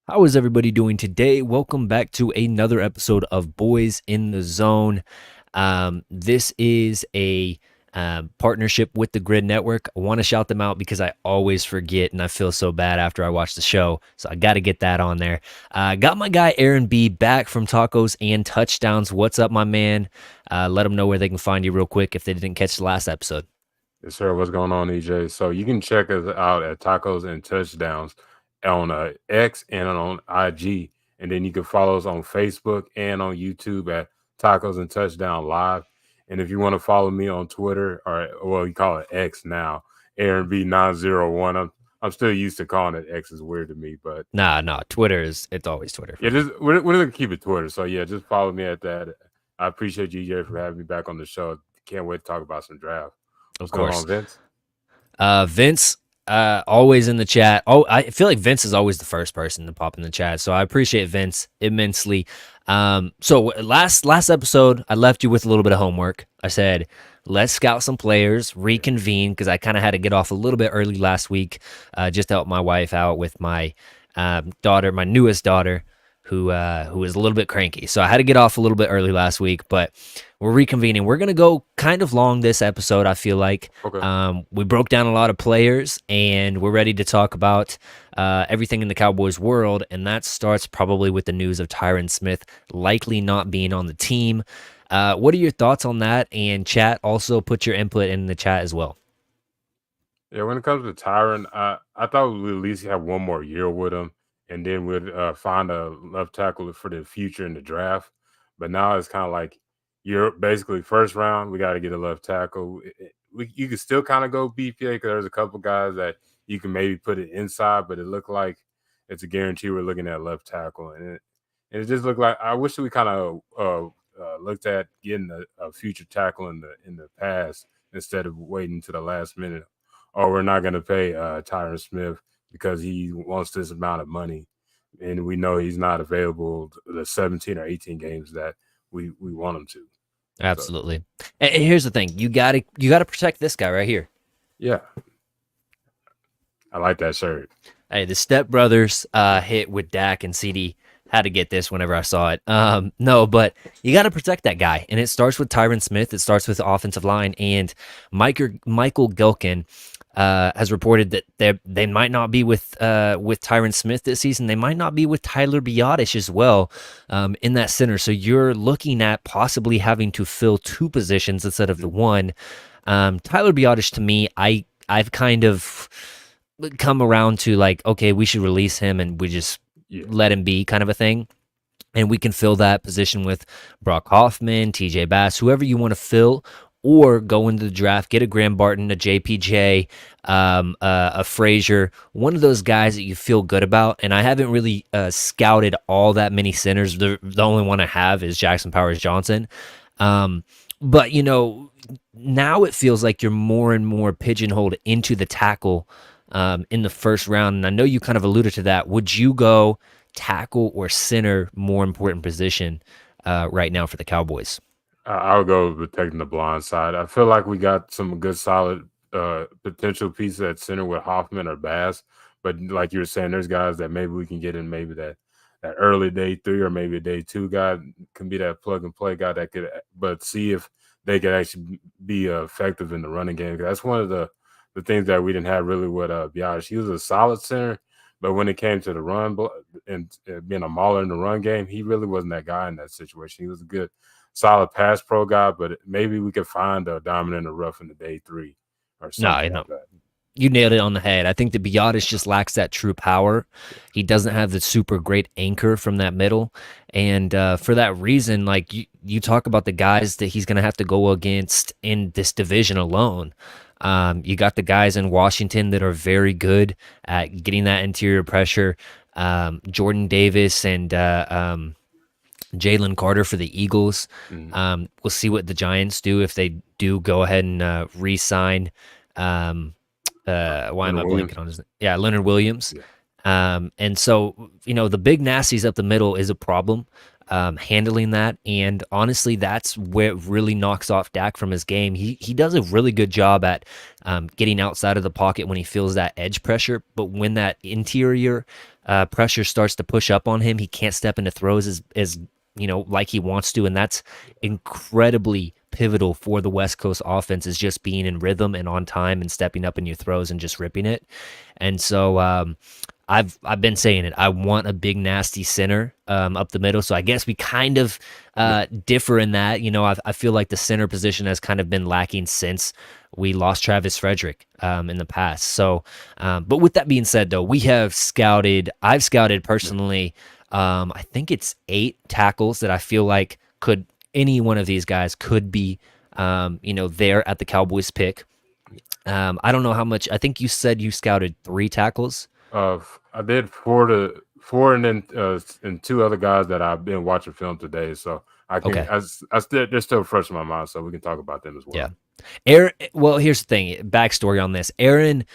How is everybody doing today? Welcome back to another episode of Boys in the Zone. This is a partnership with the Grid Network. I want to shout them out because I always forget and I feel so bad after I watch the show. So I got to get that on there. Got my guy Aaron B back from Tacos and Touchdowns. What's up, my man? Let them know where they can find you real quick if they didn't catch the last episode. Yes, sir. What's going on, EJ? So you can check us out at Tacos and Touchdowns on X and on IG, and then you can follow us on Facebook and on YouTube at Tacos and Touchdown Live. And if you want to follow me on Twitter, or well, you call it X now, Aaron B901. I'm still used to calling it X. Is weird to me, but Nah. It's always Twitter for yeah, me. just we're gonna keep it Twitter. So yeah, just follow me at that. I appreciate you, EJ, for having me back on the show. Can't wait to talk about some draft. Of What's going course. on, Vince? Vince, always in the chat. Oh, I feel like Vince is always the first person to pop in the chat, so I appreciate Vince immensely. So last episode, I left you with a little bit of homework. I said, let's scout some players, reconvene, because I kind of had to get off a little bit early last week, just to help my wife out with my daughter, my newest daughter, who is a little bit cranky. So I had to get off a little bit early last week, but we're reconvening. We're gonna go kind of long this episode. I feel like Okay. we broke down a lot of players, and we're ready to talk about everything in the Cowboys world. And that starts probably with the news of Tyron Smith likely not being on the team. What are your thoughts on that? And chat, also put your input in the chat as well. Yeah, when it comes to Tyron, I thought we'd at least have one more year with him, and then we'd find a left tackle for the future in the draft. But now it's kind of like you're basically first round. We got to get a left tackle. You can still kind of go BPA because there's a couple guys that you can maybe put it inside, but it looked like it's a guarantee we're looking at left tackle, and it just looked like I wish we kind of looked at getting a future tackle in the past instead of waiting to the last minute, or we're not going to pay Tyron Smith because he wants this amount of money, and we know he's not available the 17 or 18 games that we want him to. So Absolutely. And here's the thing: you gotta protect this guy right here. yeah, I like that shirt. Hey, the Step Brothers hit with Dak and CD. Had to get this whenever I saw it. No, but you got to protect that guy, and it starts with Tyron Smith. It starts with the offensive line, and Michael Gilkin has reported that they might not be with Tyron Smith this season. They might not be with Tyler Biadasz as well in that center. So you're looking at possibly having to fill two positions instead of the one. Tyler Biadasz, to me, I've kind of come around to like, okay, we should release him and we just Yeah, let him be kind of a thing. And we can fill that position with Brock Hoffman, TJ Bass, whoever you want to fill, or go into the draft, get a Graham Barton, a JPJ, a Frazier, one of those guys that you feel good about. And I haven't really scouted all that many centers. The only one I have is Jackson Powers Johnson. But, now it feels like you're more and more pigeonholed into the tackle in the first round. And I know you kind of alluded to that. Would you go tackle or center, more important position right now for the Cowboys? I would go with taking the blind side. I feel like we got some good, solid potential pieces at center with Hoffman or Bass. But like you were saying, there's guys that maybe we can get in maybe that early day three or maybe a day two guy can be that plug and play guy that could, but see if they could actually be effective in the running game. That's one of the things that we didn't have really with Biadasz. He was a solid center, but when it came to the run and being a mauler in the run game, he really wasn't that guy in that situation. He was a good solid pass pro guy, but maybe we could find a diamond in the rough in the day three or No, something like that. you nailed it on the head. I think that Biadasz just lacks that true power. He doesn't have the super great anchor from that middle, and for that reason, like you talk about the guys that he's going to have to go against in this division alone. You got the guys in Washington that are very good at getting that interior pressure. Jordan Davis and Jalen Carter for the Eagles. Mhm. We'll see what the Giants do if they do go ahead and re-sign. Why am I Leonard blanking Williams. on his name? Yeah, Leonard Williams. Yeah. And so, the big nasties up the middle is a problem. handling that. And honestly, that's where it really knocks off Dak from his game. He does a really good job at getting outside of the pocket when he feels that edge pressure. But when that interior pressure starts to push up on him, he can't step into throws as like he wants to. And that's incredibly pivotal for the West Coast offense, is just being in rhythm and on time and stepping up in your throws and just ripping it. And so I've been saying it. I want a big nasty center up the middle. So I guess we kind of differ in that. I feel like the center position has kind of been lacking since we lost Travis Frederick in the past. So, but with that being said, though, I've scouted personally. I think it's 8 tackles that I feel like any one of these guys could be, there at the Cowboys pick. I don't know how much. I think you said you scouted 3 tackles. I did 4 and then and 2 other guys that I've been watching film today. So I can, Okay. they're still fresh in my mind, so we can talk about them as well. Yeah. Aaron, well, here's the thing. Backstory on this. Aaron,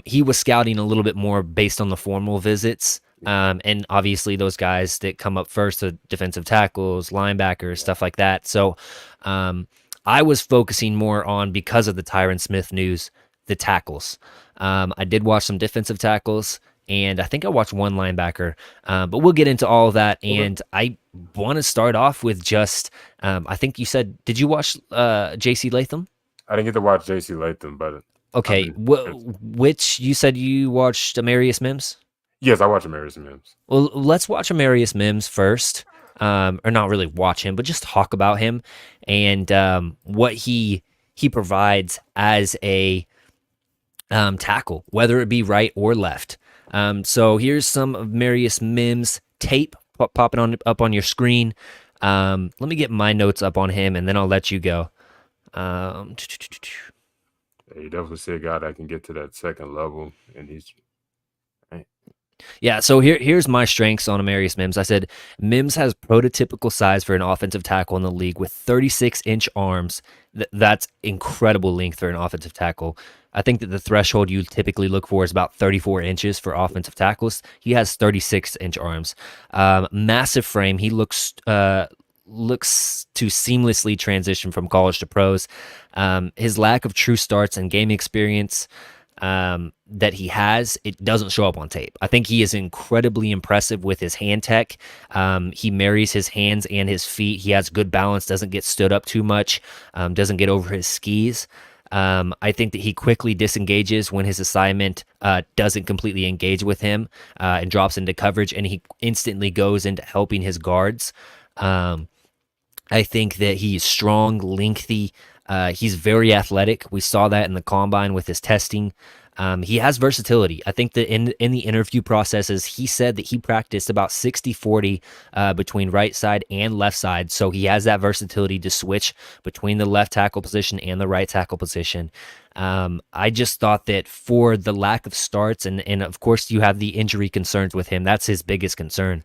he was scouting a little bit more based on the formal visits. And obviously those guys that come up first, the defensive tackles, linebackers, stuff like that. So I was focusing more on, because of the Tyron Smith news, the tackles. I did watch some defensive tackles, and I think I watched 1 linebacker. But we'll get into all of that. And I want to start off with just, I think you said, did you watch J.C. Latham? I didn't get to watch J.C. Latham, but okay. Which you said you watched Amarius Mims? Yes, I watch Amarius Mims. Well, let's watch Amarius Mims first, or not really watch him, but just talk about him and what he provides as a tackle, whether it be right or left. So here's some of Amarius Mims tape popping up on your screen. Let me get my notes up on him, and then I'll let you go. You definitely see a guy that can get to that second level, and he's. Yeah, so here's my strengths on Amarius Mims. I said Mims has prototypical size for an offensive tackle in the league with 36-inch arms. That's incredible length for an offensive tackle. I think that the threshold you typically look for is about 34 inches for offensive tackles. He has 36-inch arms. Massive frame. He looks to seamlessly transition from college to pros. His lack of true starts and game experience that he has, it doesn't show up on tape. I think he is incredibly impressive with his hand tech. He marries his hands and his feet. He has good balance, doesn't get stood up too much, doesn't get over his skis. I think that he quickly disengages when his assignment doesn't completely engage with him and drops into coverage, and he instantly goes into helping his guards. I think that he's strong, lengthy. He's very athletic. We saw that in the combine with his testing. He has versatility. I think that in the interview processes, he said that he practiced about 60-40 between right side and left side. So he has that versatility to switch between the left tackle position and the right tackle position. I just thought that for the lack of starts, and of course you have the injury concerns with him. That's his biggest concern,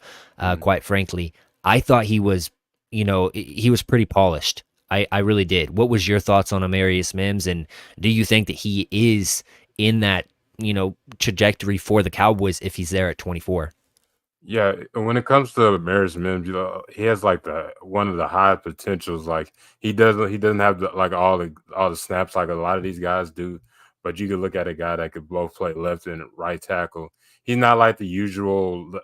quite frankly. I thought he was pretty polished. I really did. What was your thoughts on Amarius Mims, and do you think that he is in that trajectory for the Cowboys if he's there at 24? Yeah, when it comes to Amarius Mims, he has like one of the high potentials. Like he doesn't have all the snaps like a lot of these guys do. But you could look at a guy that could both play left and right tackle. He's not like the usual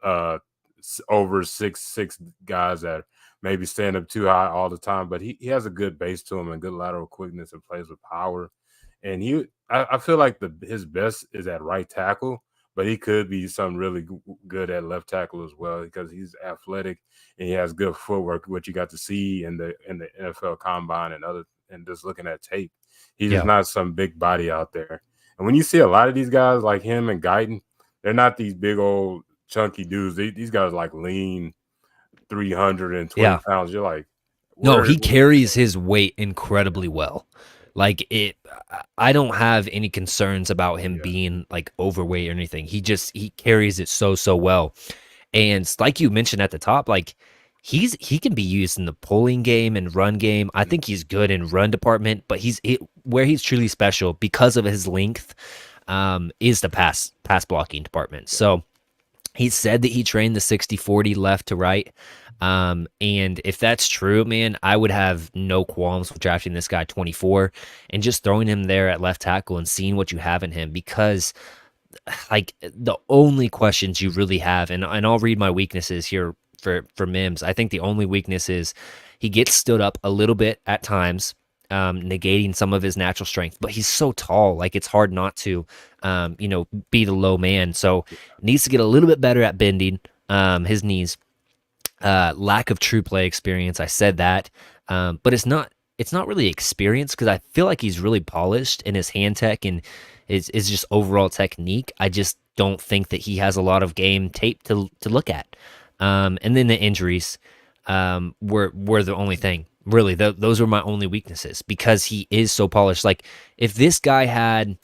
over 6'6" guys that maybe stand up too high all the time, but he has a good base to him and good lateral quickness and plays with power. And I feel like his best is at right tackle, but he could be something really good at left tackle as well because he's athletic and he has good footwork, what you got to see in the NFL combine and just looking at tape. He's just not some big body out there. And when you see a lot of these guys like him and Guyton, they're not these big old chunky dudes. These guys like lean 320 pounds. You're like, no, he carries his weight incredibly well. Like I don't have any concerns about him being like overweight or anything. He carries it so well. And like you mentioned at the top, like he can be used in the pulling game and run game. I think he's good in run department, but where he's truly special because of his length is the pass blocking department. So He said that he trained the 60-40 left to right. And if that's true, man, I would have no qualms with drafting this guy 24 and just throwing him there at left tackle and seeing what you have in him because like the only questions you really have, and I'll read my weaknesses here for Mims. I think the only weakness is he gets stood up a little bit at times, negating some of his natural strength. But he's so tall, like it's hard not to, be the low man. So needs to get a little bit better at bending his knees. Lack of true play experience. I said that, but it's not really experience because I feel like he's really polished in his hand tech and is just overall technique. I just don't think that he has a lot of game tape to look at. And then the injuries were the only thing. Really, those were my only weaknesses because he is so polished. Like if this guy had,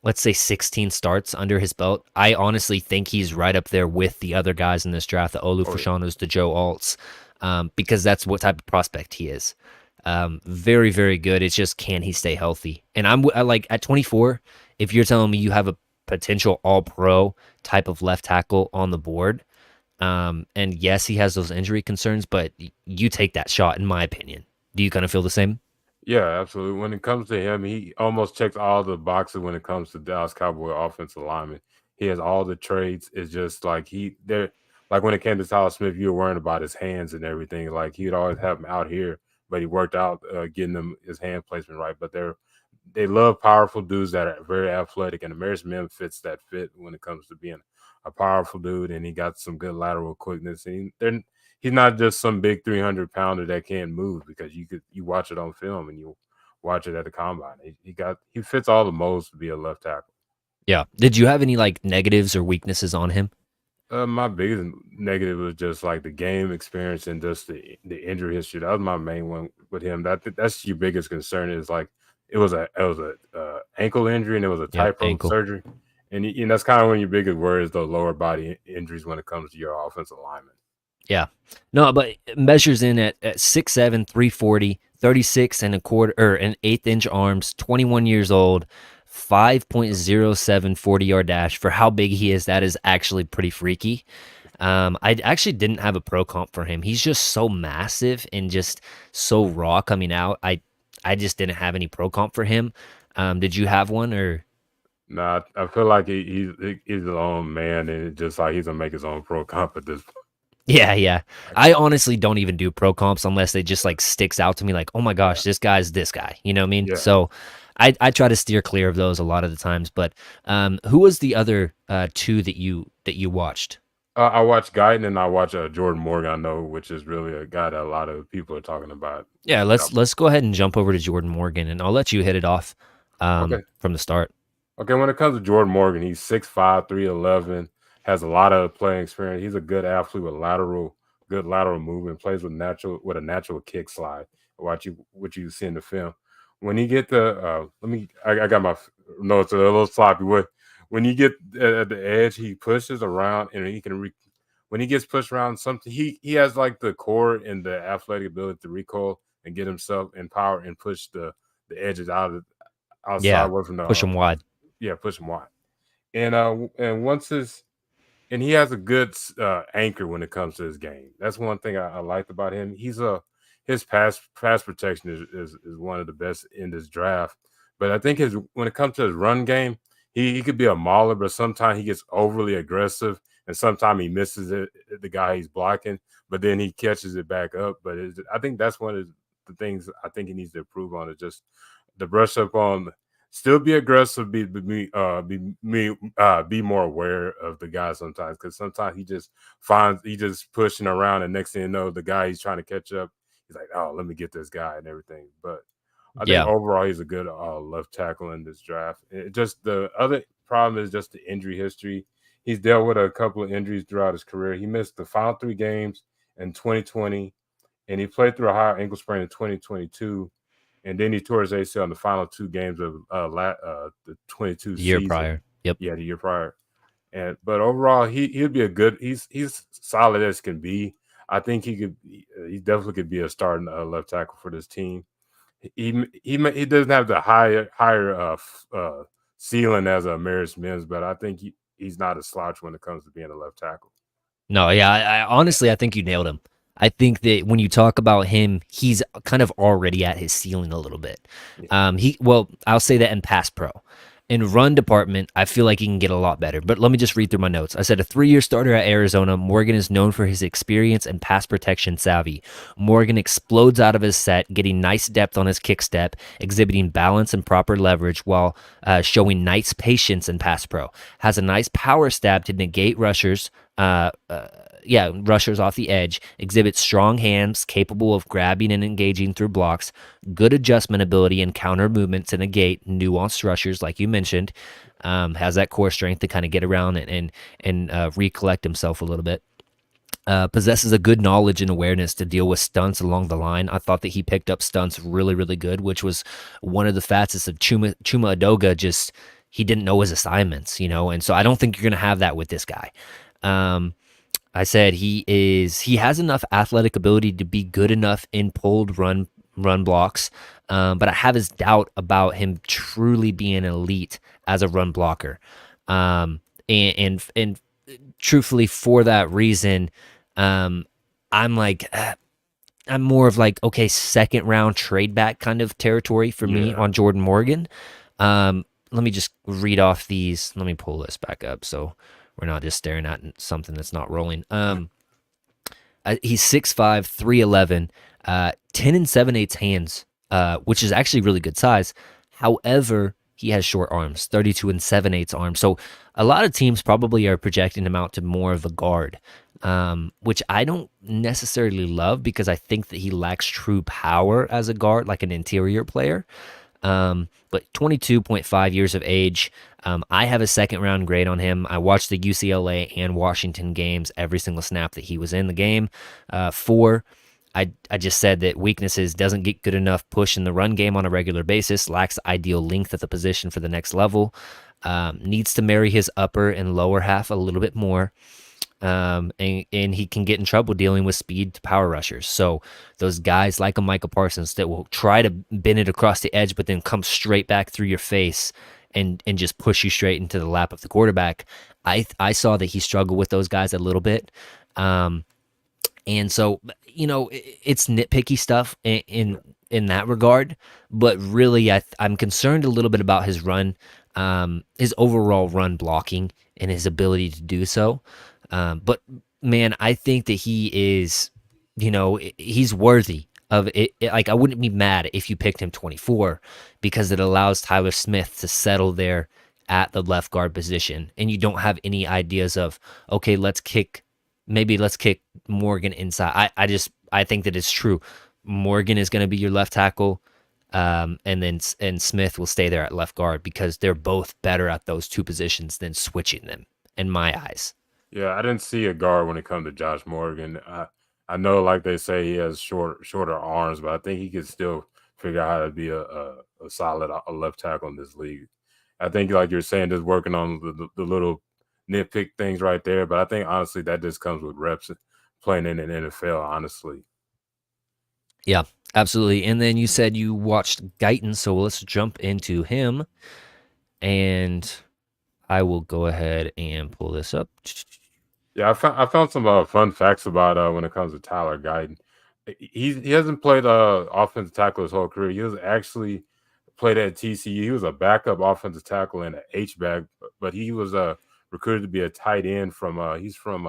let's say, 16 starts under his belt, I honestly think he's right up there with the other guys in this draft, the Olu Oh, Fashanos, the Joe Alts, because that's what type of prospect he is. Very, very good. It's just, can he stay healthy? And I like at 24, if you're telling me you have a potential all pro type of left tackle on the board, and yes, he has those injury concerns, but you take that shot, in my opinion. Do you kind of feel the same? yeah, absolutely. When it comes to him, he almost checks all the boxes when it comes to Dallas Cowboy offensive lineman. He has all the traits. It's just like like when it came to Tyron Smith, you were worrying about his hands and everything. Like he'd always have him out here, but he worked out getting them his hand placement right. But they love powerful dudes that are very athletic, and Amaris Mims fits that fit when it comes to being a powerful dude, and he got some good lateral quickness. And he's not just some big 300-pounder that can't move because you watch it on film and you watch it at the combine. He fits all the molds to be a left tackle. Yeah. Did you have any like negatives or weaknesses on him? My biggest negative was just like the game experience and just the injury history. That was my main one with him. That's your biggest concern is like it was a ankle injury and it was a Yep, tightrope ankle. surgery, and that's kind of when your biggest worry is the lower body injuries when it comes to your offensive lineman. Yeah. No, but it measures in at 6'7", 340, 36 and a quarter or an eighth inch arms, 21 years old, 5.07 40-yard dash. For how big he is, that is actually pretty freaky. I actually didn't have a pro comp for him. He's just so massive and just so raw coming out. I just didn't have any pro comp for him. Did you have one or? Nah, I feel like he's his own man, and it's just like he's gonna make his own pro comp at this point. Yeah, yeah. I honestly don't even do pro comps unless it just like sticks out to me like, oh my gosh, this guy's this guy. You know what I mean? Yeah. So I try to steer clear of those a lot of the times. But who was the other two that you watched? I watch Guyton and I watch Jordan Morgan. I know, which is really a guy that a lot of people are talking about. Yeah, let's go ahead and jump over to Jordan Morgan and I'll let you hit it off Okay. from the start. Okay, when it comes to Jordan Morgan, he's 6'5", 311, has a lot of playing experience. He's a good athlete with good lateral movement, plays with a natural kick slide. What you see in the film. When you get I got my notes a little sloppy. When you get at the edge, he pushes around and when he gets pushed around something, he has like the core and the athletic ability to recoil and get himself in power and push the edges outside Yeah, away from push the him wide. yeah, push him wide. And once his and he has a good anchor when it comes to his game. That's one thing I liked about him. His pass protection is one of the best in this draft. But I think his when it comes to his run game, he could be a mauler, but sometimes he gets overly aggressive, and sometimes he misses the guy he's blocking, but then he catches it back up. But I think that's one of the things I think he needs to improve on is just the brush up on still be aggressive, be more aware of the guy sometimes because sometimes he just pushing around, and next thing you know, the guy he's trying to catch up, he's like, oh, let me get this guy and everything. But I think Yeah. overall he's a good left tackle in this draft. Just the other problem is just the injury history. He's dealt with a couple of injuries throughout his career. He missed the final 3 games in 2020, and he played through a high ankle sprain in 2022, and then he tore his ACL in the final 2 games of the 22 The year season. prior. Yep. Yeah, the year prior. But overall, he'd be a good. He's solid as can be. I think he definitely could be a starting left tackle for this team. He doesn't have the higher ceiling as a Maris Mims, but I think he's not a slouch when it comes to being a left tackle. No, yeah, I honestly, I think you nailed him. I think that when you talk about him, he's kind of already at his ceiling a little bit. Yeah, Well, I'll say that in pass pro. In run department, I feel like he can get a lot better. But let me just read through my notes. I said a 3-year starter at Arizona, Morgan is known for his experience and pass protection savvy. Morgan explodes out of his set, getting nice depth on his kick step, exhibiting balance and proper leverage while showing nice patience in pass pro. Has a nice power stab to negate rushers. Rushers off the edge, exhibits strong hands capable of grabbing and engaging through blocks, good adjustment ability and counter movement to negate nuanced rushers, like you mentioned. Has that core strength to kind of get around and recollect himself a little bit. Possesses a good knowledge and awareness to deal with stunts along the line. I thought that he picked up stunts really, really good, which was one of the facets of Chuma Adoga. Just he didn't know his assignments, and so I don't think you're going to have that with this guy. I said he has enough athletic ability to be good enough in pulled run blocks, but I have his doubt about him truly being elite as a run blocker. And truthfully, for that reason, I'm like I'm more of like, okay, second round trade back kind of territory for me yeah, on Jordan Morgan. Let me just read off these. Let me pull this back up so we're not just staring at something that's not rolling. He's 6'5", 311, 10 and 7/8 hands, which is actually really good size. However, he has short arms, 32 and 7/8 arms. So a lot of teams probably are projecting him out to more of a guard, which I don't necessarily love because I think that he lacks true power as a guard, like an interior player. But 22.5 years of age. I have a second round grade on him. I watched the UCLA and Washington games every single snap that he was in the game. 4. I just said that weaknesses, doesn't get good enough push in the run game on a regular basis, lacks ideal length at the position for the next level, needs to marry his upper and lower half a little bit more. And he can get in trouble dealing with speed to power rushers. So those guys like a Michael Parsons that will try to bend it across the edge, but then come straight back through your face and just push you straight into the lap of the quarterback. I saw that he struggled with those guys a little bit. And so, it's nitpicky stuff in that regard, but really I'm concerned a little bit about his run, his overall run blocking and his ability to do so. But man, I think that he is, he's worthy of it. Like, I wouldn't be mad if you picked him 24 because it allows Tyler Smith to settle there at the left guard position. And you don't have any ideas of, okay, let's kick Morgan inside. I think that it's true. Morgan is going to be your left tackle. And Smith will stay there at left guard because they're both better at those two positions than switching them in my eyes. yeah. I didn't see a guard when it comes to Josh Morgan. I know, like they say, he has shorter arms, but I think he could still figure out how to be a solid a left tackle in this league. I think, like you're saying, just working on the little nitpick things right there. But I think honestly that just comes with reps playing in an NFL. Honestly, Yeah, absolutely. And then you said you watched Guyton, so let's jump into him. And I will go ahead and pull this up. yeah, I found some fun facts about when it comes to Tyler Guyton. He hasn't played offensive tackle his whole career. He was actually played at TCU. He was a backup offensive tackle and an H back, but he was recruited to be a tight end from he's from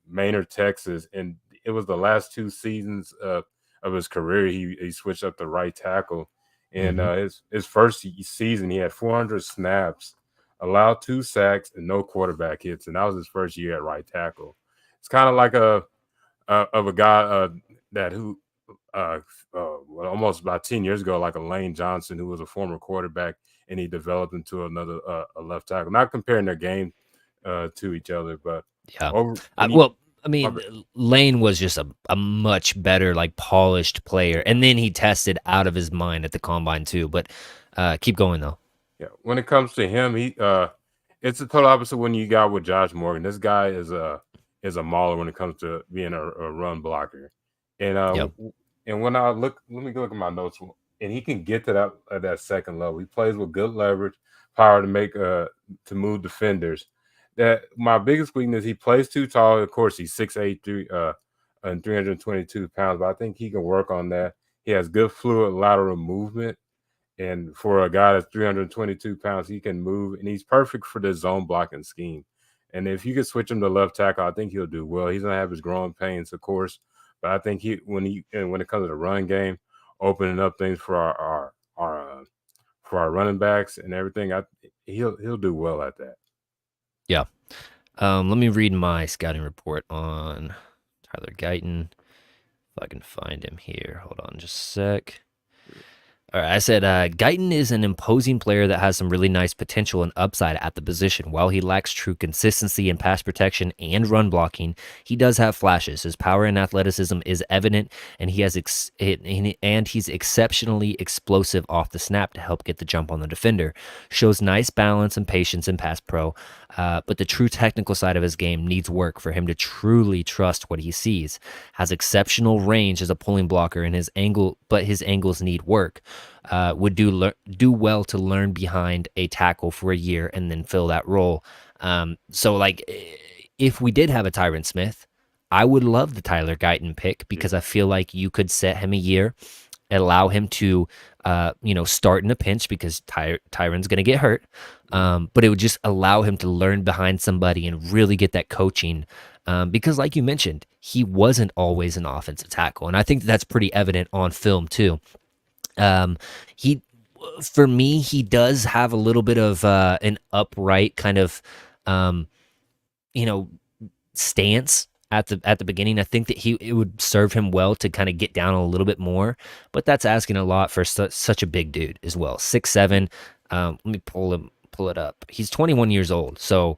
Maynard, Texas, and it was the last 2 seasons of his career. He switched up to right tackle, and Mm-hmm. his first season he had 400 snaps, allowed 2 sacks, and no quarterback hits, and that was his first year at right tackle. It's kind of like a guy that who well, almost about 10 years ago, like a Lane Johnson, who was a former quarterback, and he developed into another a left tackle. Not comparing their game to each other, but Yeah. over Uh, when you well, I my mean, Lane was just a much better, like, polished player. yeah, And then he tested out of his mind at the combine, too. But keep going, though. yeah. When it comes to him, it's the total opposite when you got with Josh Morgan. This guy is a mauler when it comes to being a run blocker, and Yep. and when let me look at my notes, and he can get to that at that second level. He plays with good leverage, power to make to move defenders. That my biggest weakness, he plays too tall. Of course, he's 6'8", and 322 pounds, but I think he can work on that. He has good fluid lateral movement. And for a guy that's 322 pounds, he can move, and he's perfect for the zone blocking scheme. And if you could switch him to left tackle, I think he'll do well. He's gonna have his growing pains, of course, but I think when it comes to the run game, opening up things for our running backs and everything, he'll do well at that. Yeah. Let me read my scouting report on Tyler Guyton. If I can find him here. Hold on just a sec. All right, I said Guyton is an imposing player that has some really nice potential and upside at the position. While he lacks true consistency in pass protection and run blocking, he does have flashes. His power and athleticism is evident, and he's exceptionally explosive off the snap to help get the jump on the defender. Shows nice balance and patience in pass pro, but the true technical side of his game needs work for him to truly trust what he sees. Has exceptional range as a pulling blocker, and his angles need work. Would do well to learn behind a tackle for a year and then fill that role. So like, if we did have a Tyron Smith, I would love the Tyler Guyton pick because I feel like you could set him a year, allow him to, start in a pinch because Tyron's going to get hurt. But it would just allow him to learn behind somebody and really get that coaching. Because like you mentioned, he wasn't always an offensive tackle. And I think that's pretty evident on film too. For me, he does have a little bit of an upright kind of, stance at the beginning. I think that it would serve him well to kind of get down a little bit more, but that's asking a lot for such a big dude as well. 6'7". Let me pull it up. He's 21 years old, so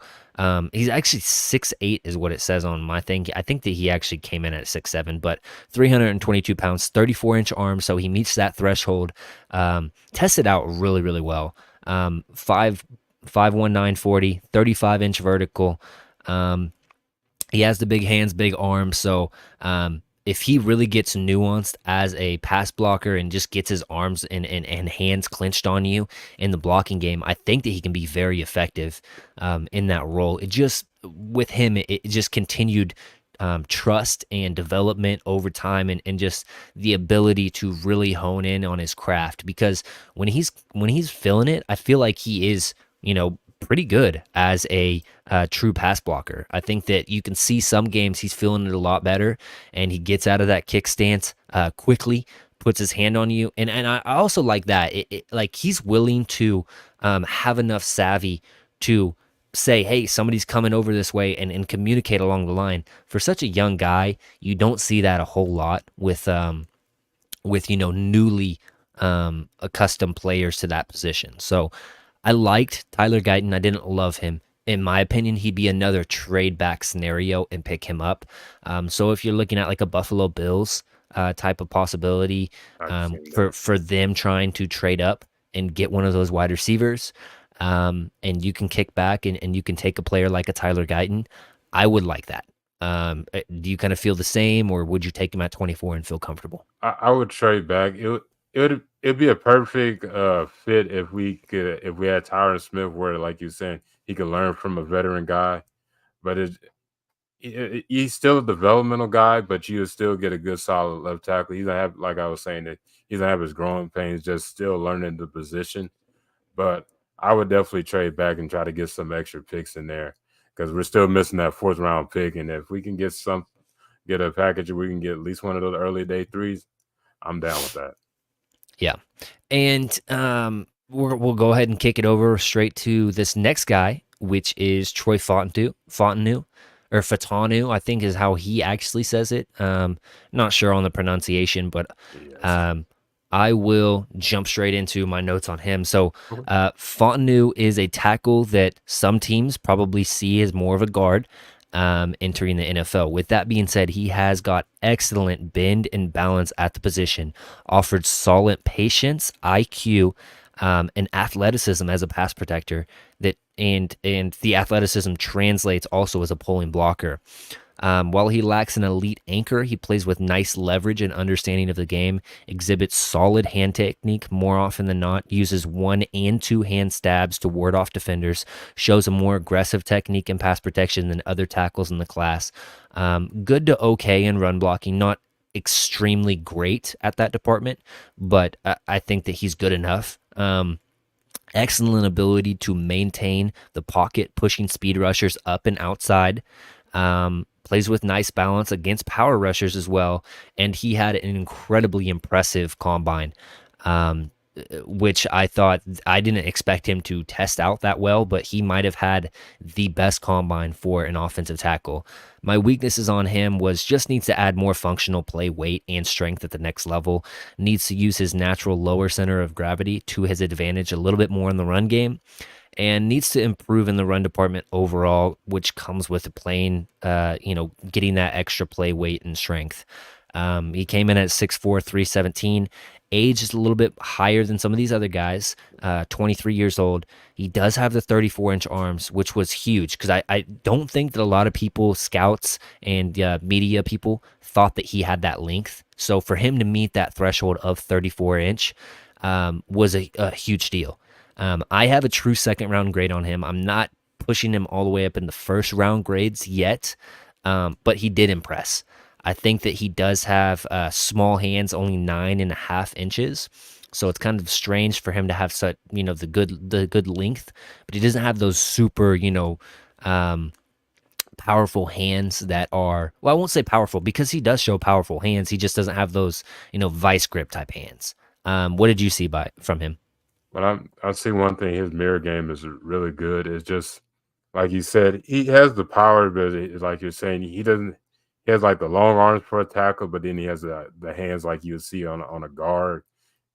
he's actually 6'8" is what it says on my thing. I think that he actually came in at 6'7", but 322 pounds, 34-inch arms, so he meets that threshold. Tested out really, really well. 5'1", 940, 35-inch vertical. He has the big hands, big arms, so if he really gets nuanced as a pass blocker and just gets his arms and hands clenched on you in the blocking game, I think that he can be very effective in that role. It just, with him, it just continued trust and development over time and just the ability to really hone in on his craft, because when he's feeling it, I feel like he is, pretty good as a true pass blocker. I think that you can see some games he's feeling it a lot better, and he gets out of that kick stance quickly, puts his hand on you, and I also like that. Like he's willing to have enough savvy to say, hey, somebody's coming over this way, and communicate along the line. For such a young guy, you don't see that a whole lot with newly accustomed players to that position. So I liked Tyler Guyton. I didn't love him. In my opinion, he'd be another trade back scenario and pick him up. So if you're looking at like a Buffalo Bills type of possibility for them trying to trade up and get one of those wide receivers, and you can kick back and you can take a player like a Tyler Guyton, I would like that. Do you kind of feel the same, or would you take him at 24 and feel comfortable? I would trade back. It'd be a perfect fit if we had Tyron Smith, where, like you said, he could learn from a veteran guy, but he's still a developmental guy, but you would still get a good solid left tackle. He's gonna have, like I was saying, that he's gonna have his growing pains, just still learning the position. But I would definitely trade back and try to get some extra picks in there, because we're still missing that 4th round pick, and if we can get a package where we can get at least one of those early day threes, I'm down with that. Yeah. And we'll go ahead and kick it over straight to this next guy, which is Troy Fautanu, I think is how he actually says it. Not sure on the pronunciation, but I will jump straight into my notes on him. So Fautanu is a tackle that some teams probably see as more of a guard entering the NFL. With that being said, he has got excellent bend and balance at the position, offered solid patience, IQ, and athleticism as a pass protector, and the athleticism translates also as a pulling blocker. While he lacks an elite anchor, he plays with nice leverage and understanding of the game, exhibits solid hand technique more often than not, uses one and two hand stabs to ward off defenders, shows a more aggressive technique and pass protection than other tackles in the class. Good to okay in run blocking, not extremely great at that department, but I think that he's good enough. Excellent ability to maintain the pocket, pushing speed rushers up and outside. Plays with nice balance against power rushers as well. And he had an incredibly impressive combine, which I thought I didn't expect him to test out that well, but he might have had the best combine for an offensive tackle. My weaknesses on him was just needs to add more functional play weight and strength at the next level, needs to use his natural lower center of gravity to his advantage a little bit more in the run game, and needs to improve in the run department overall, which comes with playing, getting that extra play weight and strength. He came in at 6'4", 317. Age is a little bit higher than some of these other guys, 23 years old. He does have the 34-inch arms, which was huge because I don't think that a lot of people, scouts and media people, thought that he had that length. So for him to meet that threshold of 34-inch was a huge deal. I have a true second round grade on him. I'm not pushing him all the way up in the first round grades yet, but he did impress. I think that he does have small hands, only 9.5 inches. So it's kind of strange for him to have such, the good length, but he doesn't have those super, powerful hands that are, well, I won't say powerful because he does show powerful hands. He just doesn't have those, vice grip type hands. What did you see from him? But I see one thing. His mirror game is really good. It's just like you said, he has the power, but it's like you're saying, he doesn't. He has like the long arms for a tackle, but then he has the hands like you would see on a guard.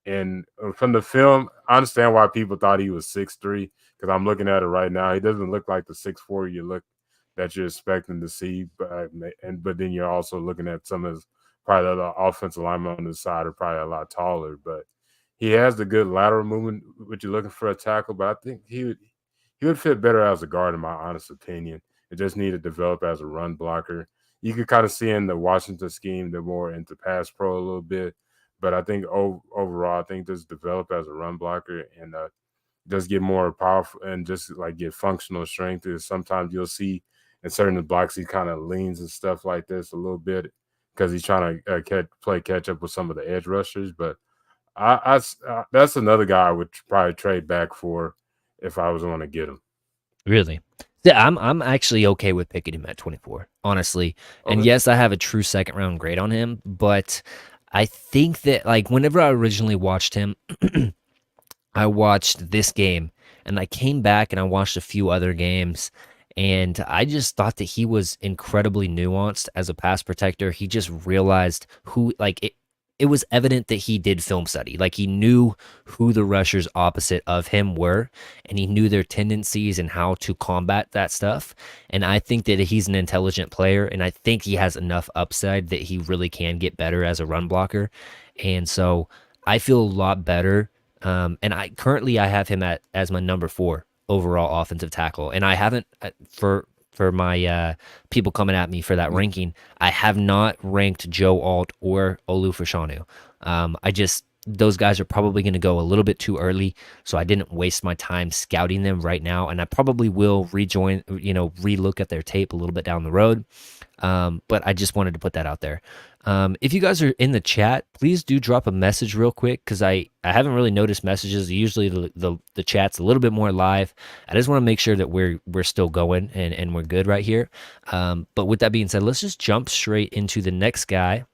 And from the film, I understand why people thought he was 6'3", because I'm looking at it right now. He doesn't look like the 6'4" you look that you're expecting to see, but then you're also looking at some of his probably the offensive linemen on the side are probably a lot taller, but he has the good lateral movement, which you're looking for a tackle. But I think he would fit better as a guard, in my honest opinion. It just need to develop as a run blocker. You could kind of see in the Washington scheme, they're more into pass pro a little bit. But I think overall, I think just develop as a run blocker and just get more powerful and just like get functional strength. Is sometimes you'll see in certain blocks he kind of leans and stuff like this a little bit because he's trying to play catch up with some of the edge rushers. But that's another guy I would probably trade back for if I was going to get him. Really? Yeah, I'm actually okay with picking him at 24, honestly. And Okay. yes, I have a true second round grade on him, but I think that like whenever I originally watched him, I watched this game and I came back and I watched a few other games and I just thought that he was incredibly nuanced as a pass protector. He just realized who like it was evident that he did film study. Like he knew who the rushers opposite of him were and he knew their tendencies and how to combat that stuff. And I think that he's an intelligent player and I think he has enough upside that he really can get better as a run blocker. And so I feel a lot better and I have him as my number 4 overall offensive tackle, and I haven't for my people coming at me for that ranking. I have not ranked Joe Alt or Olufashanu. I just those guys are probably going to go a little bit too early, so I didn't waste my time scouting them right now, and I probably will relook at their tape a little bit down the road. But I just wanted to put that out there. If you guys are in the chat, please do drop a message real quick because I haven't really noticed messages. Usually the chat's a little bit more live. I just want to make sure that we're still going and we're good right here. But with that being said, let's just jump straight into the next guy,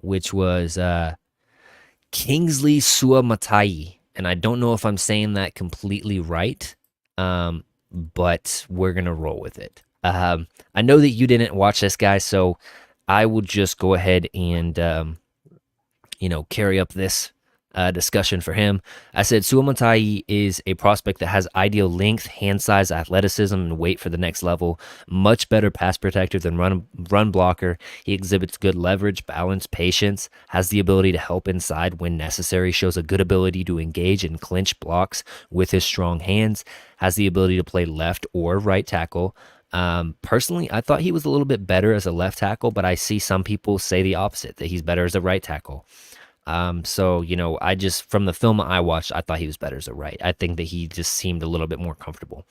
which was Kingsley Suamatai. And I don't know if I'm saying that completely right, but we're going to roll with it. I know that you didn't watch this guy, so I will just go ahead and, carry up this discussion for him. I said Suamatai is a prospect that has ideal length, hand size, athleticism, and weight for the next level. Much better pass protector than run blocker. He exhibits good leverage, balance, patience, has the ability to help inside when necessary, shows a good ability to engage and clinch blocks with his strong hands, has the ability to play left or right tackle. Personally, I thought he was a little bit better as a left tackle, but I see some people say the opposite, that he's better as a right tackle. So, I just, from the film I watched, I thought he was better as a right. I think that he just seemed a little bit more comfortable.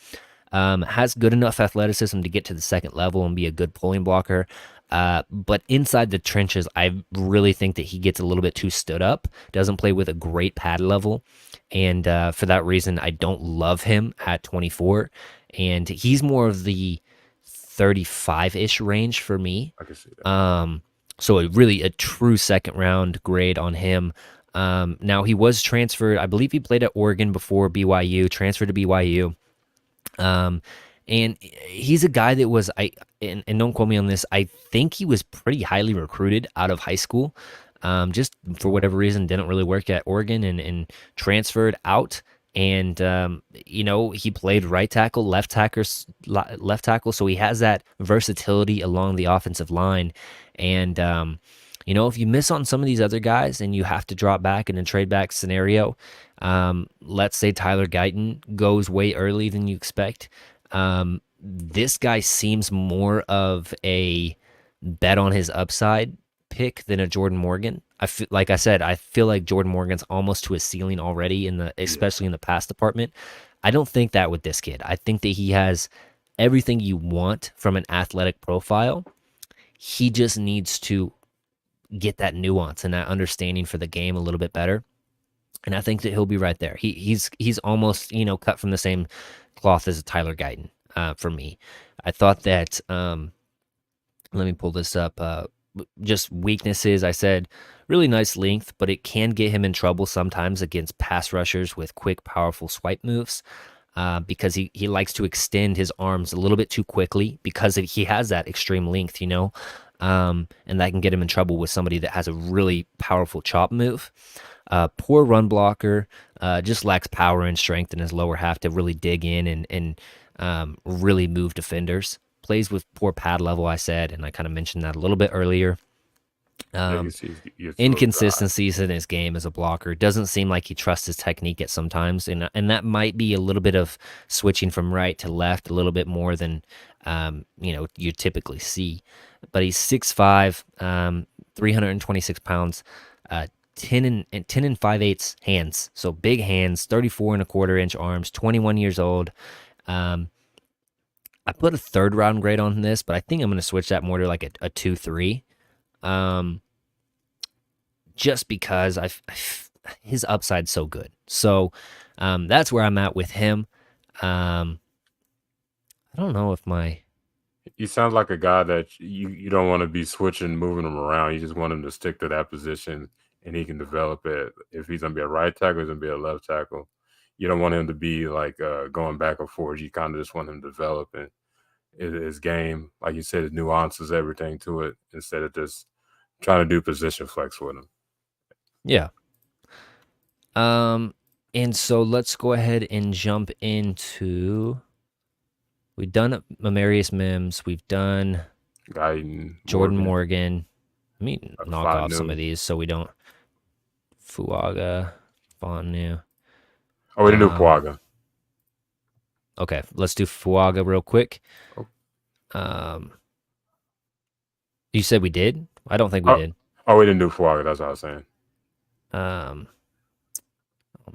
Has good enough athleticism to get to the second level and be a good pulling blocker. But inside the trenches, I really think that he gets a little bit too stood up, doesn't play with a great pad level. And for that reason, I don't love him at 24. And he's more of the 35-ish range for me. I can see that. So a true second round grade on him. Now he was transferred. I believe he played at Oregon before BYU, transferred to BYU. And he's a guy that was, and don't quote me on this, I think he was pretty highly recruited out of high school. Just for whatever reason, didn't really work at Oregon and transferred out. And he played right tackle, left tackle, so he has that versatility along the offensive line. And if you miss on some of these other guys and you have to drop back in a trade back scenario, let's say Tyler Guyton goes way early than you expect. This guy seems more of a bet on his upside pick than a Jordan Morgan. I feel like Jordan Morgan's almost to his ceiling already especially in the pass department. I don't think that with this kid. I think that he has everything you want from an athletic profile. He just needs to get that nuance and that understanding for the game a little bit better. And I think that he'll be right there. He's almost, cut from the same cloth as a Tyler Guyton for me. I thought that, let me pull this up, just weaknesses. I said really nice length, but it can get him in trouble sometimes against pass rushers with quick, powerful swipe moves because he likes to extend his arms a little bit too quickly because he has that extreme length, and that can get him in trouble with somebody that has a really powerful chop move. Poor run blocker, just lacks power and strength in his lower half to really dig in and really move defenders. Plays with poor pad level, I said, and I kind of mentioned that a little bit earlier. Inconsistencies in his game as a blocker. Doesn't seem like he trusts his technique at some times, and that might be a little bit of switching from right to left a little bit more than you typically see. But he's 6'5", 326 pounds, 10 and 5/8 hands, so big hands, 34.25-inch arms, 21 years old. I put a third round grade on this, but I think I'm going to switch that more to like a 2-3. Just because his upside's so good. So that's where I'm at with him. I don't know if He sounds like a guy that you don't want to be switching, moving him around. You just want him to stick to that position, and he can develop it. If he's going to be a right tackle, he's going to be a left tackle. You don't want him to be like going back and forth. You kind of just want him to develop and his game, like you said, his nuances, everything to it, instead of just trying to do position flex with him. Yeah. And so let's go ahead and jump into. We've done Mamarius Mims. We've done Jordan Morgan. Let me knock off some of these so we don't. Fuaga, Fonnu. Oh, we didn't do Fuaga. Okay, let's do Fuaga real quick. You said we did? I don't think we did. Oh, we didn't do Fuaga. That's what I was saying. Oh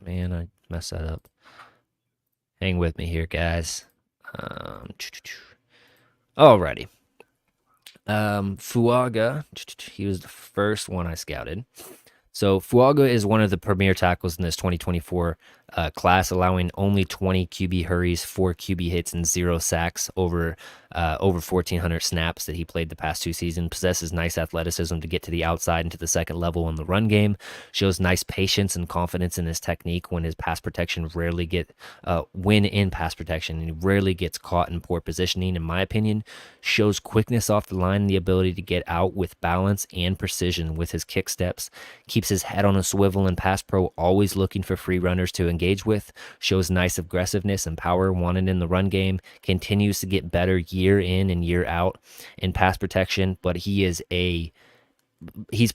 man, I messed that up. Hang with me here, guys. Alrighty. Fuaga, he was the first one I scouted. So Fuaga is one of the premier tackles in this 2024 class, allowing only 20 QB hurries, 4 QB hits, and 0 sacks over 1,400 snaps that he played the past 2 seasons. Possesses nice athleticism to get to the outside and to the second level in the run game. Shows nice patience and confidence in his technique when his pass protection when in pass protection, and he rarely gets caught in poor positioning, in my opinion. Shows quickness off the line and the ability to get out with balance and precision with his kick steps. Keeps keeps his head on a swivel in pass pro, always looking for free runners to engage with, shows nice aggressiveness and power wanted in the run game, continues to get better year in and year out in pass protection, but he's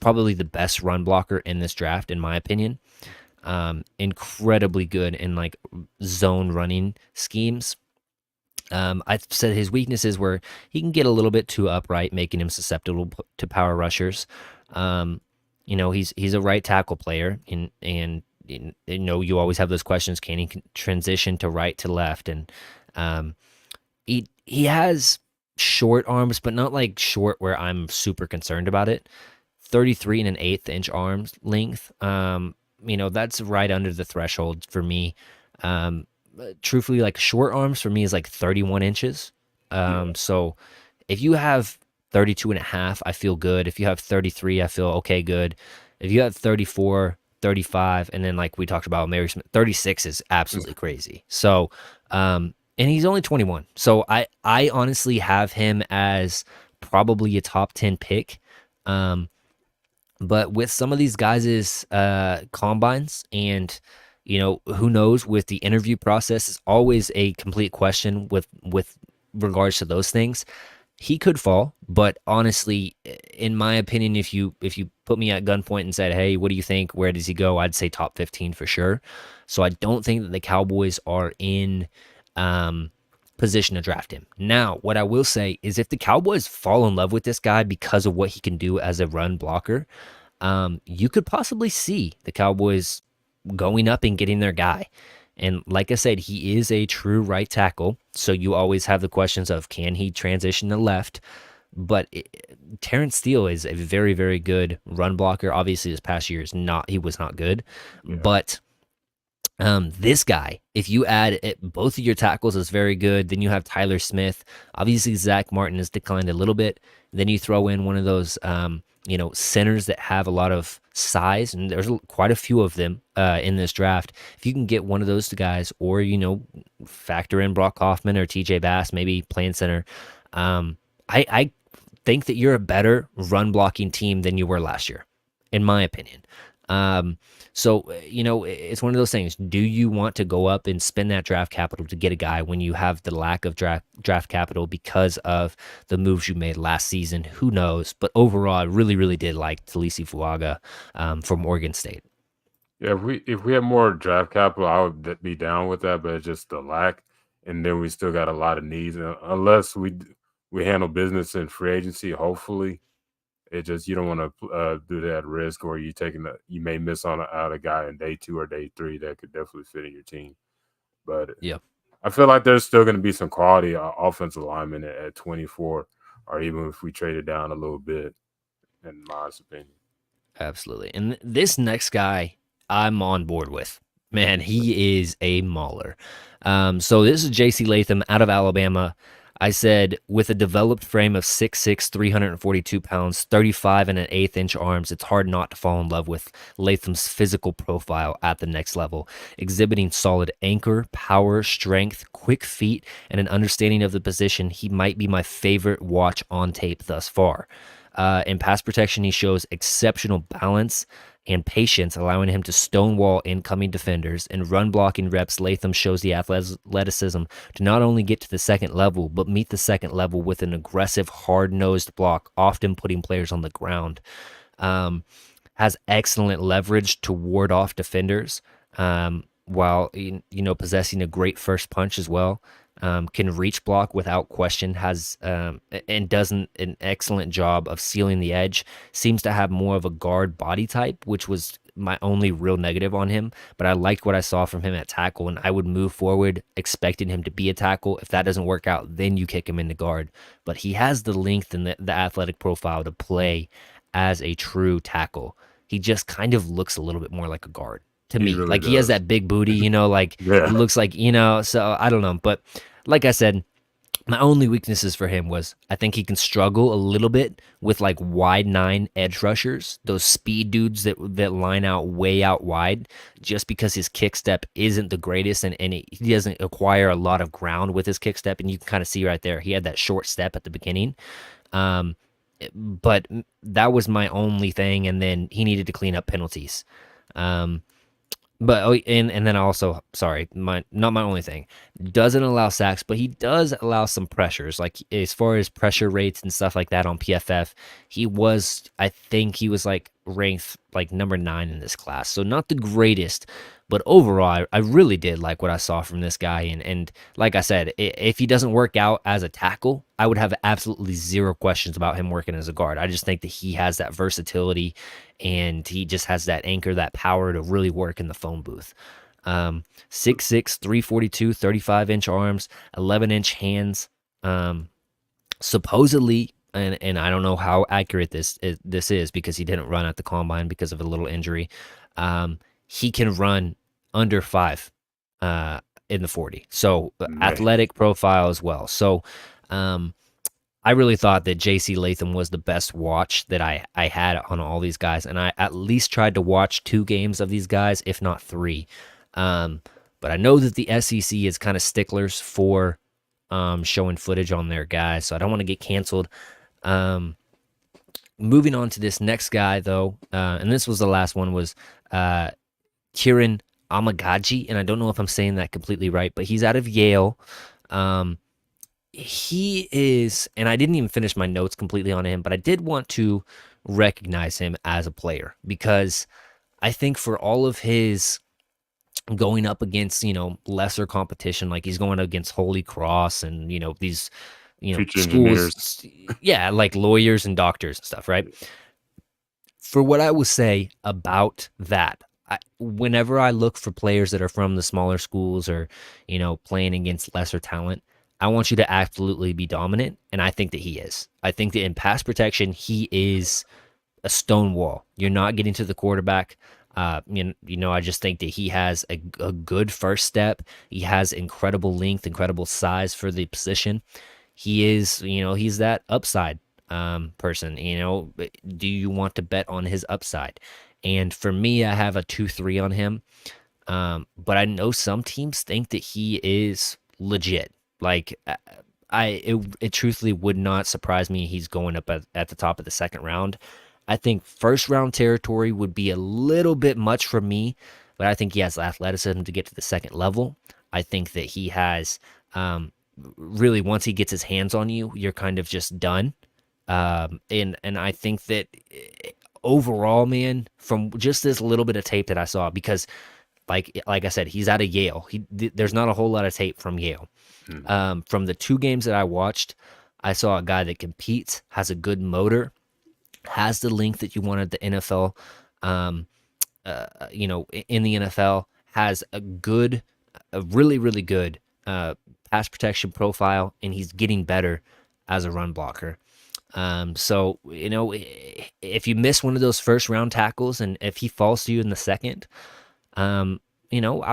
probably the best run blocker in this draft, in my opinion. Incredibly good in like zone running schemes. I've said his weaknesses were he can get a little bit too upright, making him susceptible to power rushers. He's a right tackle player, and you always have those questions: can he transition to right to left? And he has short arms, but not like short where I'm super concerned about it. 33 and an eighth inch arms length. That's right under the threshold for me. Truthfully, like short arms for me is like 31 inches. So if you have 32 and a half, I feel good. If you have 33, I feel okay, good. If you have 34, 35, and then like we talked about Mary Smith, 36 is absolutely crazy. So, and he's only 21. So I honestly have him as probably a top 10 pick. But with some of these guys' combines and, who knows, with the interview process is always a complete question with regards to those things. He could fall, but honestly, in my opinion, if you put me at gunpoint and said, hey, what do you think? Where does he go? I'd say top 15 for sure. So I don't think that the Cowboys are in position to draft him. Now, what I will say is if the Cowboys fall in love with this guy because of what he can do as a run blocker, you could possibly see the Cowboys going up and getting their guy. And like I said, he is a true right tackle, so you always have the questions of can he transition to left? But Terrence Steele is a very, very good run blocker. Obviously, this past year he was not good, but this guy, if you add both of your tackles, is very good. Then you have Tyler Smith. Obviously, Zach Martin has declined a little bit. Then you throw in one of those, centers that have a lot of size, and there's quite a few of them in this draft. If you can get one of those guys, or factor in Brock Hoffman or TJ Bass, maybe playing center, I think that you're a better run blocking team than you were last year, in my opinion. So, it's one of those things. Do you want to go up and spend that draft capital to get a guy when you have the lack of draft capital because of the moves you made last season? Who knows? But overall, I really, really did like Talisi Fuaga from Oregon State. Yeah, if we had more draft capital, I would be down with that. But it's just the lack, and then we still got a lot of needs. Unless we handle business in free agency, hopefully. It just you don't want to do that risk, or you may miss out a guy in day 2 or day 3 that could definitely fit in your team. But yeah, I feel like there's still going to be some quality offensive linemen at 24, or even if we trade it down a little bit, in my opinion. Absolutely. And this next guy, I'm on board with. Man, he is a mauler. So this is J.C. Latham out of Alabama. I said, with a developed frame of 6'6", 342 pounds, 35 and an eighth inch arms, it's hard not to fall in love with Latham's physical profile at the next level, exhibiting solid anchor, power, strength, quick feet, and an understanding of the position. He might be my favorite watch on tape thus far. In pass protection, he shows exceptional balance and patience, allowing him to stonewall incoming defenders. In run blocking reps, Latham shows the athleticism to not only get to the second level, but meet the second level with an aggressive, hard-nosed block, often putting players on the ground. Has excellent leverage to ward off defenders, while possessing a great first punch as well. Can reach block without question, has and does an excellent job of sealing the edge. Seems to have more of a guard body type, which was my only real negative on him. But I liked what I saw from him at tackle, and I would move forward expecting him to be a tackle. If that doesn't work out, then you kick him into guard. But he has the length and the athletic profile to play as a true tackle. He just kind of looks a little bit more like a guard to me. Really like does. He has that big booty, like Yeah. It looks like, so I don't know. But like I said, my only weaknesses for him was I think he can struggle a little bit with like wide 9 edge rushers, those speed dudes that line out way out wide, just because his kick step isn't the greatest, and he doesn't acquire a lot of ground with his kick step. And you can kind of see right there, he had that short step at the beginning. but that was my only thing. And then he needed to clean up penalties. Um, and then also, sorry, not my only thing. Doesn't allow sacks, but he does allow some pressures. Like as far as pressure rates and stuff like that on PFF, I think he was like ranked like number 9 in this class. So not the greatest, but overall, I really did like what I saw from this guy. And like I said, if he doesn't work out as a tackle, I would have absolutely zero questions about him working as a guard. I just think that he has that versatility and he just has that anchor, that power to really work in the phone booth. 6'6", 342, 35-inch arms, 11-inch hands. Supposedly, and I don't know how accurate this is because he didn't run at the combine because of a little injury. He can run under 5 in the 40. So Man. athletic profile as well. So I really thought that J.C. Latham was the best watch that I had on all these guys, and I at least tried to watch 2 games of these guys, if not 3. But I know that the SEC is kind of sticklers for showing footage on their guys, so I don't want to get canceled. Moving on to this next guy, though, and this was the last one, was Tyron Amagaji, and I don't know if I'm saying that completely right, but he's out of Yale. He is, and I didn't even finish my notes completely on him, but I did want to recognize him as a player because I think for all of his going up against, lesser competition, like he's going against Holy Cross and, these, Future engineers. schools, yeah, like lawyers and doctors and stuff, right? For what I will say about that, whenever I look for players that are from the smaller schools or, playing against lesser talent, I want you to absolutely be dominant, and I think that he is. I think that in pass protection, he is a stone wall. You're not getting to the quarterback. I just think that he has a good first step. He has incredible length, incredible size for the position. He is, he's that upside person. Do you want to bet on his upside? And for me, I have a 2-3 on him. But I know some teams think that he is legit. Like it truthfully would not surprise me he's going up at the top of the second round. I think first round territory would be a little bit much for me, but I think he has athleticism to get to the second level. I think that he has really, once he gets his hands on you, you're kind of just done. And I think that overall, man, from just this little bit of tape that I saw, because like I said, he's out of Yale. There's not a whole lot of tape from Yale. From the 2 games that I watched, I saw a guy that competes, has a good motor, has the length that you want at the NFL. In the NFL, has a really, really good pass protection profile, and he's getting better as a run blocker. So if you miss one of those first round tackles, and if he falls to you in the second, I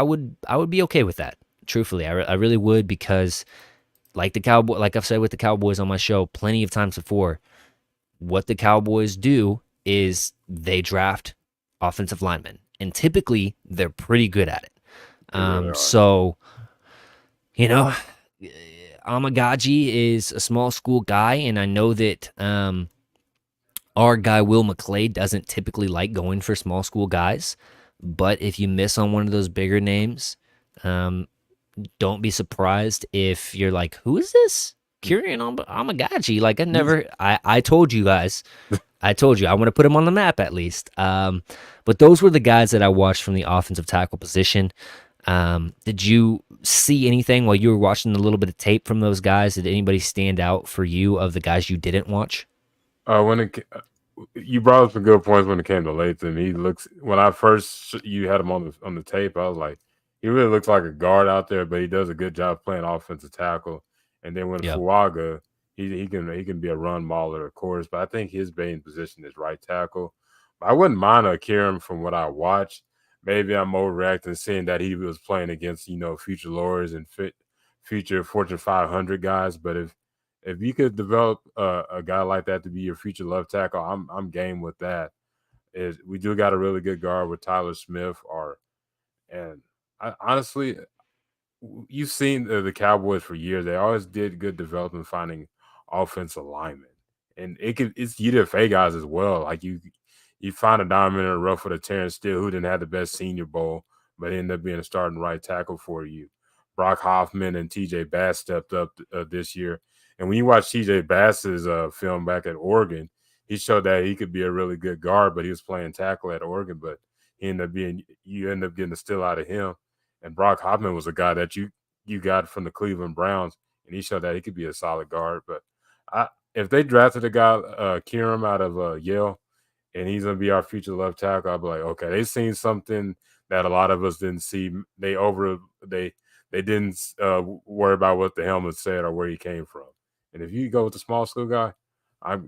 would be okay with that. Truthfully, I really would, because like I've said with the Cowboys on my show plenty of times before, what the Cowboys do is they draft offensive linemen, and typically they're pretty good at it. They really are. So, Amagaji is a small school guy, and I know that our guy Will McClay doesn't typically like going for small school guys. But if you miss on one of those bigger names, don't be surprised if you're like, who is this? Kyrian Amagaji. Like I told you guys, I want to put him on the map at least. But those were the guys that I watched from the offensive tackle position. Did you see anything while you were watching a little bit of tape from those guys? Did anybody stand out for you of the guys you didn't watch? You brought up some good points when it came to Latham. When I first you had him on the tape, I was like, he really looks like a guard out there, but he does a good job playing offensive tackle. And then when Yep. Fuaga, he can be a run mauler, of course, but I think his main position is right tackle. But I wouldn't mind a Kieran from what I watched. Maybe I'm overreacting, seeing that he was playing against future lawyers and future Fortune 500 guys. But if you could develop a guy like that to be your future left tackle, I'm game with that. We do got a really good guard with Tyler Smith, and honestly, you've seen the Cowboys for years. They always did good development finding offensive linemen, and it's UDFA guys as well. Like you find a diamond in the rough with a Terrence Steele who didn't have the best Senior Bowl, but ended up being a starting right tackle for you. Brock Hoffman and TJ Bass stepped up this year. And when you watch TJ Bass's film back at Oregon, he showed that he could be a really good guard, but he was playing tackle at Oregon. But you end up getting a steal out of him. And Brock Hoffman was a guy that you got from the Cleveland Browns, and he showed that he could be a solid guard. But if they drafted a guy, Kieran out of Yale, and he's gonna be our future left tackle, I'll be like, okay, they seen something that a lot of us didn't see. They didn't worry about what the helmet said or where he came from. And if you go with the small school guy, I'm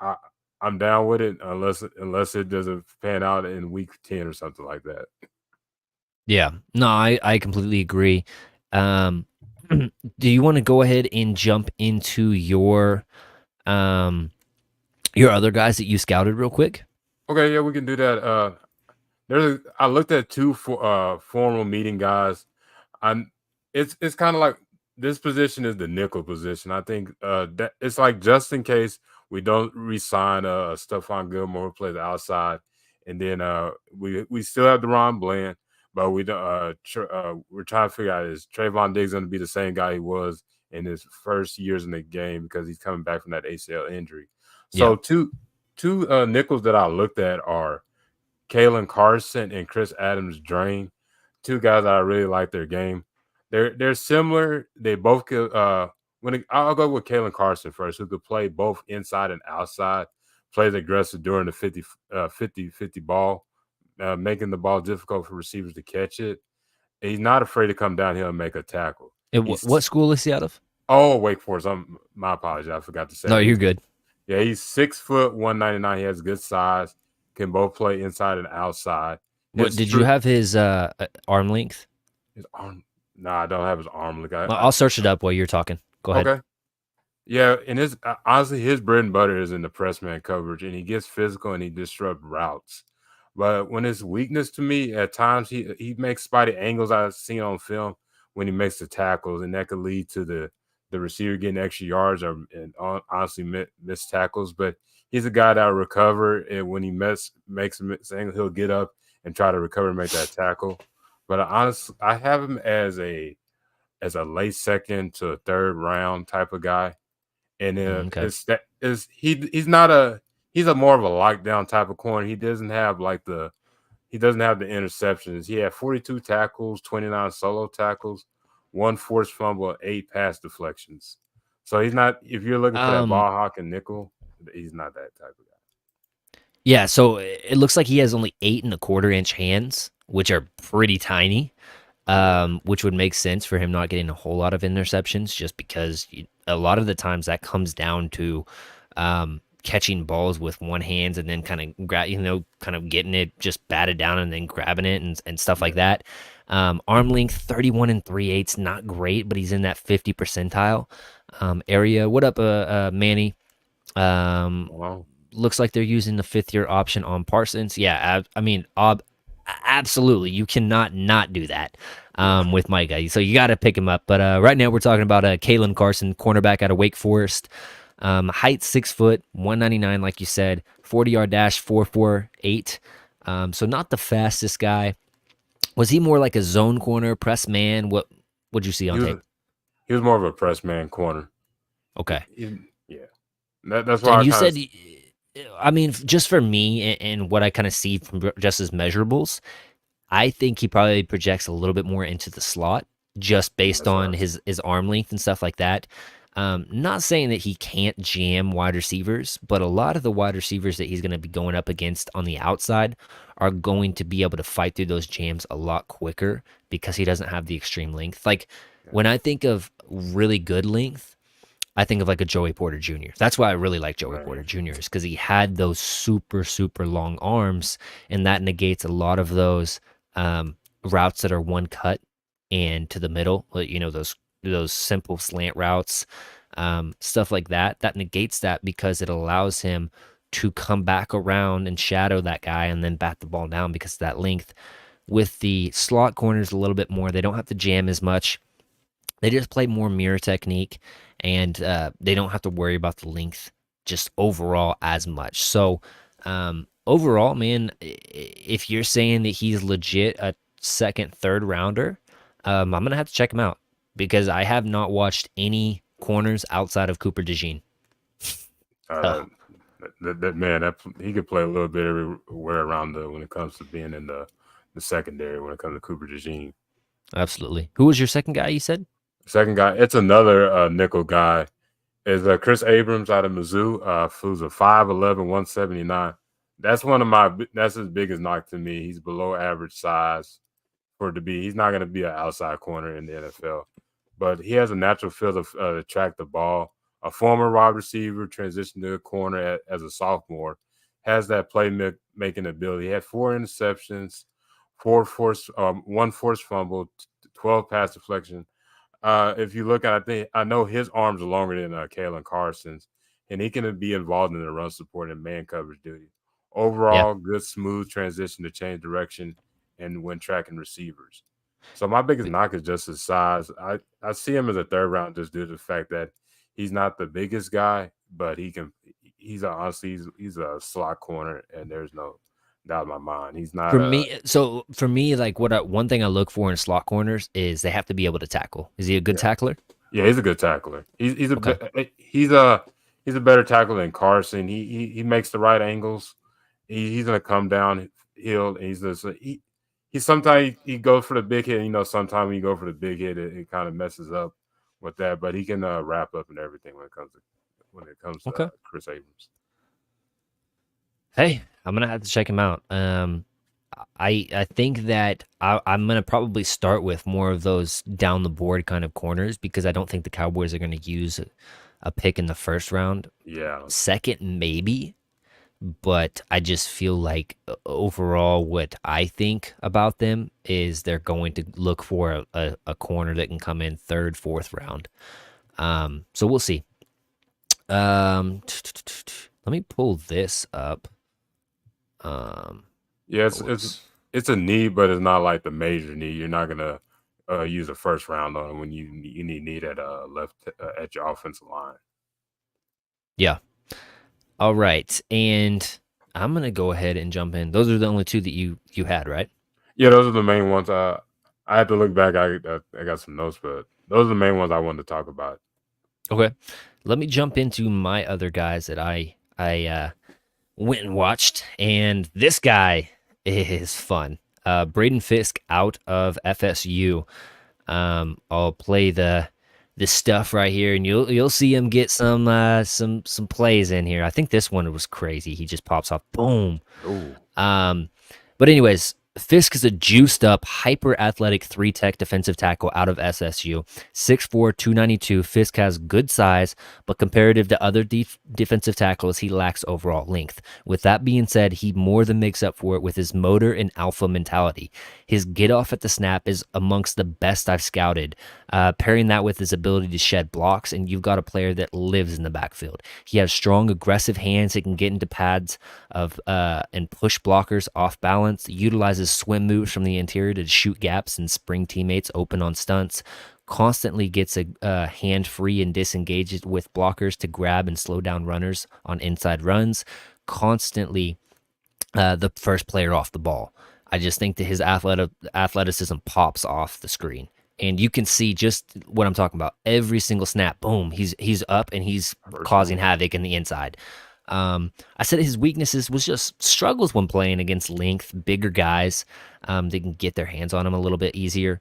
I, I'm down with it unless it doesn't pan out in week 10 or something like that. Yeah, no, I completely agree. Um, do you want to go ahead and jump into your other guys that you scouted real quick? Okay, yeah, we can do that. I looked at two formal meeting guys. It's kind of like this position is the nickel position. I think that it's like just in case we don't resign Stephon Gilmore who plays outside, and then we still have Deron Bland, but we don't. We're trying to figure out is Trayvon Diggs going to be the same guy he was in his first years in the game because he's coming back from that ACL injury. So Yeah. two nickels that I looked at are Kalen Carson and Chris Adams-Drain, two guys that I really like their game. They're similar. They both could. I'll go with Kalen Carson first, who could play both inside and outside, plays aggressive during the 50-50 ball, making the ball difficult for receivers to catch it. He's not afraid to come downhill and make a tackle. What school is he out of? Oh, Wake Forest. My apologies. I forgot to say. No, you're good. Yeah, he's 6 foot 199. He has good size. Can both play inside and outside. What did you have his arm length? His arm? No, I don't have his arm length. I'll search it up while you're talking. Go ahead. Okay. Yeah, and honestly, his bread and butter is in the press man coverage, and he gets physical and he disrupts routes. But when his weakness to me, at times he makes spotty angles I've seen on film when he makes the tackles, and that could lead to the receiver getting extra yards and honestly missed tackles. But he's a guy that will recover, and when he makes a angle, he'll get up and try to recover and make that tackle. But honestly, I have him as a late second to third round type of guy. And Okay. he's a more of a lockdown type of corner. He doesn't have the interceptions. He had 42 tackles, 29 solo tackles, 1 forced fumble, 8 pass deflections. So he's not, if you're looking for that ball hawk and nickel, he's not that type of guy. Yeah, so it looks like he has only 8.25-inch hands, which are pretty tiny. Which would make sense for him not getting a whole lot of interceptions, just because a lot of the times that comes down to catching balls with one hand and then kind of getting it just batted down and then grabbing it and stuff like that. Arm length 31 3/8, not great, but he's in that 50 percentile area. What up, Manny? Wow. Looks like they're using the 5th-year option on Parsons. Yeah, absolutely. You cannot not do that with Micah. So you got to pick him up. But right now we're talking about Kalen Carson, cornerback out of Wake Forest. Height 6 foot, 199, like you said, 40-yard dash, 4.48. So not the fastest guy. Was he more like a zone corner, press man? What'd you see on tape? He was more of a press man corner. Okay. Yeah. That's why you said. I mean, just for me and what I kind of see from just his measurables, I think he probably projects a little bit more into the slot just based on his arm length and stuff like that. Not saying that he can't jam wide receivers, but a lot of the wide receivers that he's going to be going up against on the outside are going to be able to fight through those jams a lot quicker because he doesn't have the extreme length. Like when I think of really good length, I think of like a Joey Porter Jr. That's why I really like Joey Porter Jr. is because he had those super, super long arms, and that negates a lot of those routes that are one cut and to the middle. Those simple slant routes, stuff like that. That negates that because it allows him to come back around and shadow that guy and then bat the ball down because of that length. With the slot corners a little bit more, they don't have to jam as much. They just play more mirror technique, and they don't have to worry about the length just overall as much. So overall, man, if you're saying that he's legit a second, third rounder, I'm gonna have to check him out because I have not watched any corners outside of Cooper DeJean. Uh, Oh, that man, he could play a little bit everywhere around when it comes to being in the secondary when it comes to Cooper DeJean. absolutely. Who was your second guy? You said Second guy, it's another nickel guy. Is Chris Abrams out of Mizzou, who's a 5'11", 179. That's his biggest knock to me. He's below average size for it to be. He's not going to be an outside corner in the NFL, but he has a natural feel to track the ball. A former wide receiver transitioned to a corner as a sophomore, has that making ability. He had 4 interceptions, one forced fumble, 12 pass deflection. If you look at, I know his arms are longer than Kalen Carson's, and he can be involved in the run support and man coverage duty. yeah. Overall, good smooth transition to change direction and when tracking receivers. So my biggest knock is just his size. I see him as a third round just due to the fact that he's not the biggest guy, but he's a slot corner, and there's no doubt in my mind. He's not For me, like one thing I look for in slot corners is they have to be able to tackle. Is he a good yeah. tackler? Yeah, he's a good tackler. Okay. He's a better tackler than Carson. He makes the right angles. He's gonna come downhill. And he sometimes he goes for the big hit. Sometimes when you go for the big hit, it kind of messes up with that. But he can wrap up and everything when it comes to Okay. Chris Abrams. Hey, I'm gonna have to check him out. I think that I'm gonna probably start with more of those down the board kind of corners because I don't think the Cowboys are gonna use a pick in the first round. Yeah, Second, maybe, but I just feel like overall, what I think about them is they're going to look for a corner that can come in third, fourth round. So we'll see. Let me pull this up. yeah. It's a need, but it's not like the major need. You're not gonna use a first round on him when you need at left at your offensive line. Yeah. All right, and I'm gonna go ahead and jump in. Those are the only two that you had, right? Yeah, those are the main ones. I had to look back. I got some notes, but those are the main ones I wanted to talk about. Okay. Let me jump into my other guys that I went and watched, and this guy is fun. Braden Fisk out of FSU. I'll play the stuff right here, and you'll see him get some plays in here. I think this one was crazy. He just pops off, boom. Ooh. But anyways, Fisk is a juiced up, hyper athletic 3-tech defensive tackle out of SSU. 6'4", 292. Fisk has good size, but comparative to other defensive tackles, he lacks overall length. With that being said, he more than makes up for it with his motor and alpha mentality. His get off at the snap is amongst the best I've scouted. Pairing that with his ability to shed blocks, and you've got a player that lives in the backfield. He has strong, aggressive hands that can get into pads and push blockers off balance. Utilizes swim moves from the interior to shoot gaps and spring teammates open on stunts. Constantly gets a hand free and disengages with blockers to grab and slow down runners on inside runs. Constantly the first player off the ball. I just think that his athleticism pops off the screen. And you can see just what I'm talking about. Every single snap, boom, he's up and he's causing havoc in the inside. I said his weaknesses was just struggles when playing against length, bigger guys. They can get their hands on him a little bit easier.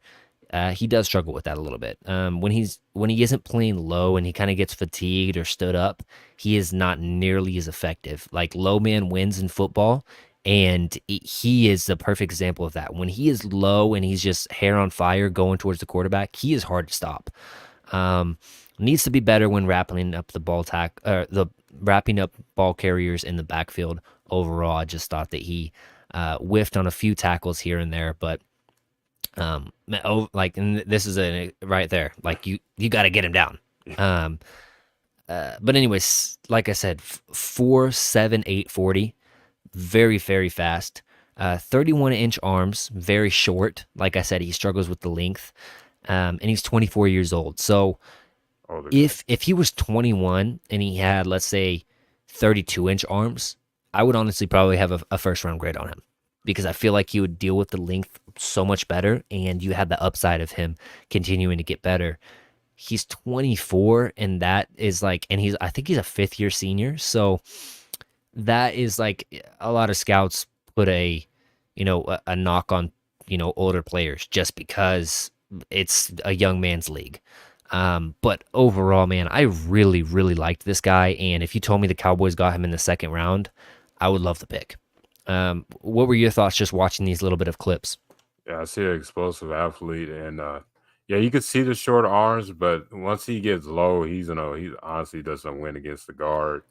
He does struggle with that a little bit. When he isn't playing low and he kind of gets fatigued or stood up, he is not nearly as effective. Like low man wins in football, and he is the perfect example of that. When he is low and he's just hair on fire going towards the quarterback, he is hard to stop. Needs to be better when wrapping up wrapping up ball carriers in the backfield. Overall, I just thought that he whiffed on a few tackles here and there, but and this is right there. Like you got to get him down. But anyways, like I said, 4'7", 840, very very fast. 31-inch arms, very short. Like I said, he struggles with the length, and he's 24 years old. So if he was 21 and he had, let's say, 32-inch arms, I would honestly probably have a first round grade on him because I feel like he would deal with the length so much better, and you had the upside of him continuing to get better. He's 24, and that is like, and I think he's a 5th year senior. So that is like a lot of scouts put a knock on, older players just because it's a young man's league. But overall, man, I really, really liked this guy. And if you told me the Cowboys got him in the second round, I would love the pick. What were your thoughts just watching these little bit of clips? Yeah, I see an explosive athlete, and yeah, you could see the short arms, but once he gets low, he honestly doesn't win against the guard.